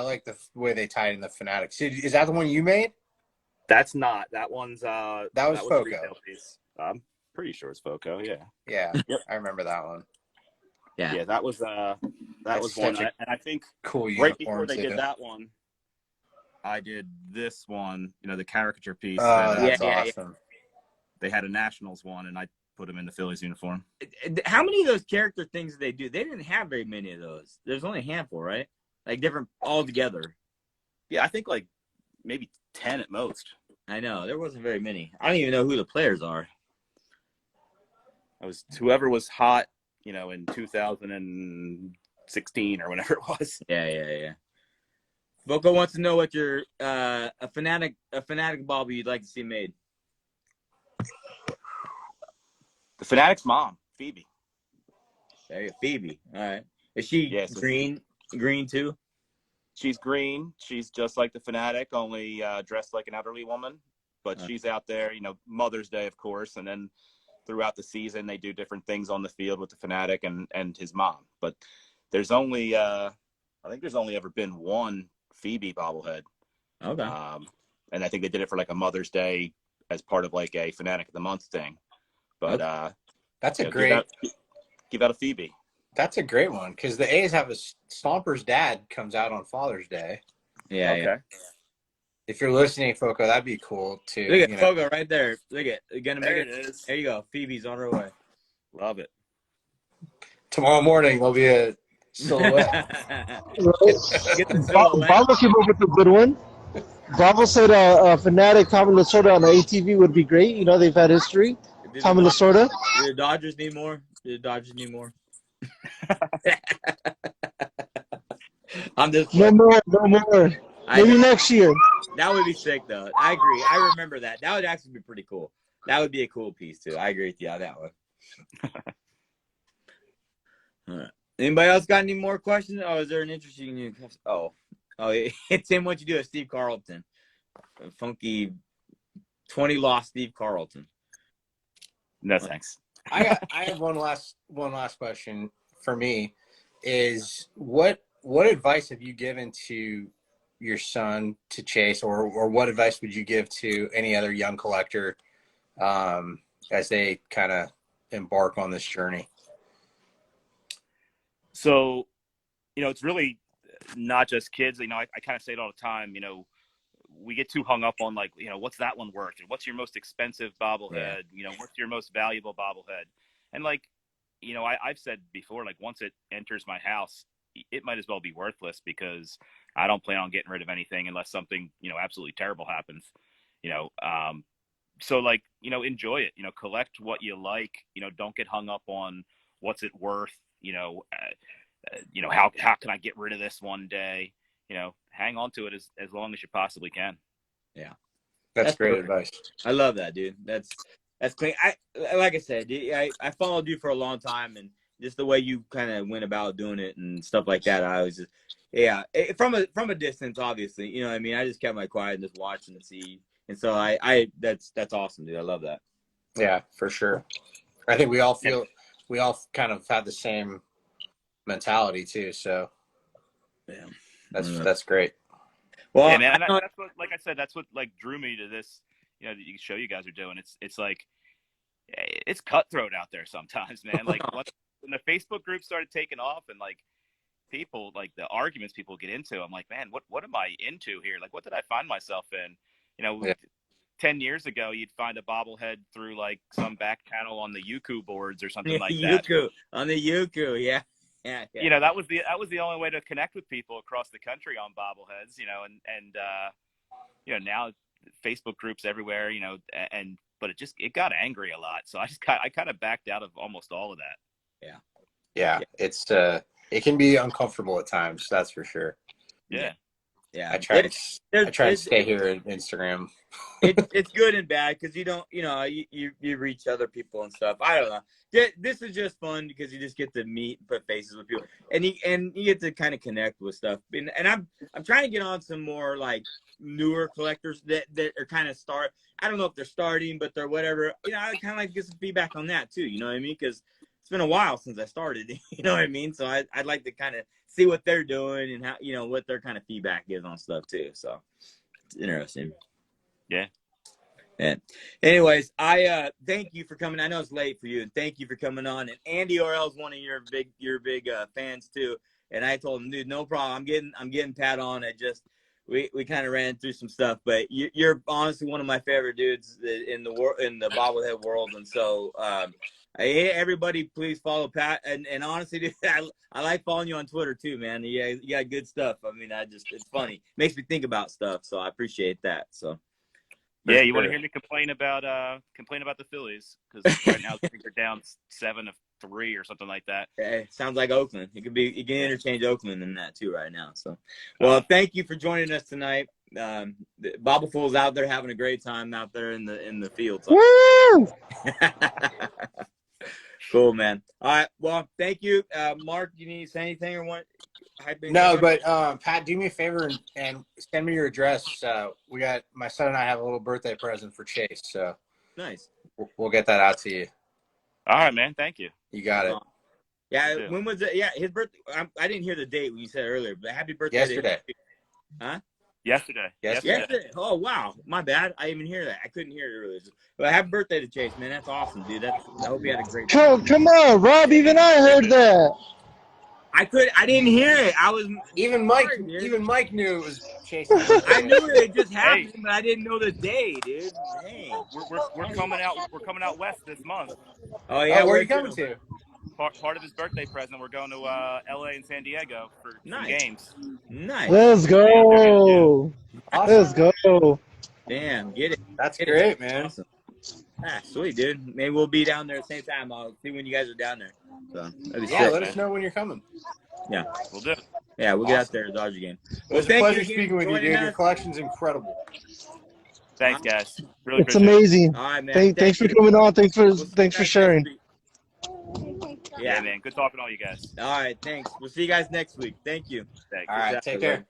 like the way they tied in the Fanatics. Is that the one you made? That's not. That one's that was Foco. I'm pretty sure it's Foco, yeah. Yeah. Yep. I remember that one. Yeah, that was one. And I think cool right before they did that one, I did this one, the caricature piece. Oh, that's awesome. They had a Nationals one, and I put them in the Phillies uniform. How many of those character things did they do? They didn't have very many of those. There's only a handful, right? Like different all together. Yeah, I think like maybe 10 at most. I know. There wasn't very many. I don't even know who the players are. I was whoever was hot, in 2016 or whenever it was. Yeah. Foco wants to know what your a fanatic bobble you'd like to see made. The Fanatic's mom, Phoebe. There you go, Phoebe. All right. Is she green too? She's green. She's just like the Fanatic, only dressed like an elderly woman. But she's out there, Mother's Day, of course, and then throughout the season they do different things on the field with the Fanatic and his mom. But there's only I think there's only ever been one Phoebe bobblehead. Okay. And I think they did it for like a Mother's Day as part of like a Fanatic of the Month thing. But that's a great give out a Phoebe. That's a great one because the A's have a Stomper's dad comes out on Father's Day. Yeah. Okay. Yeah. If you're listening, Foco, that'd be cool too. Look at Fogo right there. Look at gonna make There it. it is. There you go. Phoebe's on her way. Love it. Tomorrow morning there'll be a silhouette. Get the silhouette. Bobble came up with a good one. Bobble said Fanatic Tommy Lasorda on the ATV would be great. They've had history. Tommy Lasorda. Do the Dodgers need more? I'm just No more. Maybe next year. That would be sick, though. I agree. I remember that. That would actually be pretty cool. That would be a cool piece, too. I agree with you on that one. All right. Anybody else got any more questions? Oh, is there an interesting new? Oh, it's him. What you do at Steve Carlton, a funky 20-loss Steve Carlton. No thanks. I have one last question for me. Is what advice have you given to your son to chase, or what advice would you give to any other young collector as they kind of embark on this journey? So, it's really not just kids. I kind of say it all the time. We get too hung up on like, what's that one worth? And what's your most expensive bobblehead? Yeah. What's your most valuable bobblehead? And like, I've said before, like once it enters my house, it might as well be worthless because I don't plan on getting rid of anything unless something, absolutely terrible happens, so like, enjoy it, collect what you like, don't get hung up on what's it worth, how can I get rid of this one day, hang on to it as long as you possibly can. Yeah. That's great advice. I love that, dude. That's clean. Like I said, I followed you for a long time, and just the way you kind of went about doing it and stuff like that, I was just, from a distance, obviously, you know what I mean? I just kept my quiet and just watched and see. And so that's awesome, dude. I love that. Yeah, for sure. I think we all kind of had the same mentality too. So yeah, that's great. Well, yeah, man, that's what, like I said, that's what like drew me to this, the show you guys are doing. It's like, it's cutthroat out there sometimes, man. Like when the Facebook group started taking off and like people, like the arguments people get into, I'm like, man, what am I into here? Like, what did I find myself in? 10 years ago, you'd find a bobblehead through like some back channel on the Yuku boards or something like that. On the Yuku, yeah. Yeah. That was the only way to connect with people across the country on bobbleheads, and now Facebook groups everywhere, but it got angry a lot. So I kind of backed out of almost all of that. Yeah. It's it can be uncomfortable at times. That's for sure. Yeah. I try to stay here at Instagram. It's good and bad because you don't, you reach other people and stuff. I don't know. This is just fun because you just get to meet and put faces with people, and you get to kind of connect with stuff. And I'm trying to get on some more like newer collectors that are kind of start. I don't know if they're starting, but they're whatever. I kind of like to get some feedback on that too. You know what I mean? Because it's been a while since I started. You know what I mean? So I'd like to kind of see what they're doing and how, what their kind of feedback is on stuff too. So it's interesting. Yeah. Yeah. Anyways, I thank you for coming. I know it's late for you, and thank you for coming on. And Andy Orell's one of your big fans too. And I told him, dude, no problem. I'm getting Pat on. We kind of ran through some stuff, but you're honestly one of my favorite dudes in the bobblehead world. And so everybody, please follow Pat. And honestly, dude, I like following you on Twitter too, man. You got good stuff. I mean, it's funny. Makes me think about stuff. So I appreciate that. So. Yeah, you want to hear me complain about the Phillies because right now I think they're down 7-3 or something like that. Yeah, sounds like Oakland. You can interchange Oakland in that too right now. So, well, thank you for joining us tonight. Bobblefuls out there having a great time out there in the field. So. Woo! Cool, man. All right. Well, thank you, Mark. You need to say anything or what? No, but Pat, do me a favor and send me your address. We got my son and I have a little birthday present for Chase, so nice. we'll get that out to you. All right, man. Thank you. You got it. Yeah. When was it? Yeah, his birthday. I didn't hear the date when you said earlier, but happy birthday. Yesterday. Huh? Yesterday. Oh, wow. My bad. I didn't even hear that. I couldn't hear it earlier. But happy birthday to Chase, man. That's awesome, dude. I hope you had a great day. Come on, Rob. Even I heard that. I didn't hear it. I was even Mike knew it was Chase's birthday. I knew it just happened, but I didn't know the day, dude. Hey. We're coming out west this month. Oh yeah, where are you coming to? Part of his birthday present, we're going to LA and San Diego for some games. Nice. Let's go. Awesome. Let's go. Damn, get it. That's great, man. Awesome. Ah, sweet, dude. Maybe we'll be down there at the same time. I'll see when you guys are down there. So that'd be sick, let us know when you're coming. Yeah, we'll do. Yeah, we'll get out there at the Dodger game. It was a pleasure speaking with you, dude. Your collection's incredible. Thanks, guys. Really it's amazing. All right, man. Thanks for coming on. Thanks for sharing. Yeah, man. Good talking to all you guys. All right, thanks. We'll see you guys next week. Thank you. All right, take care.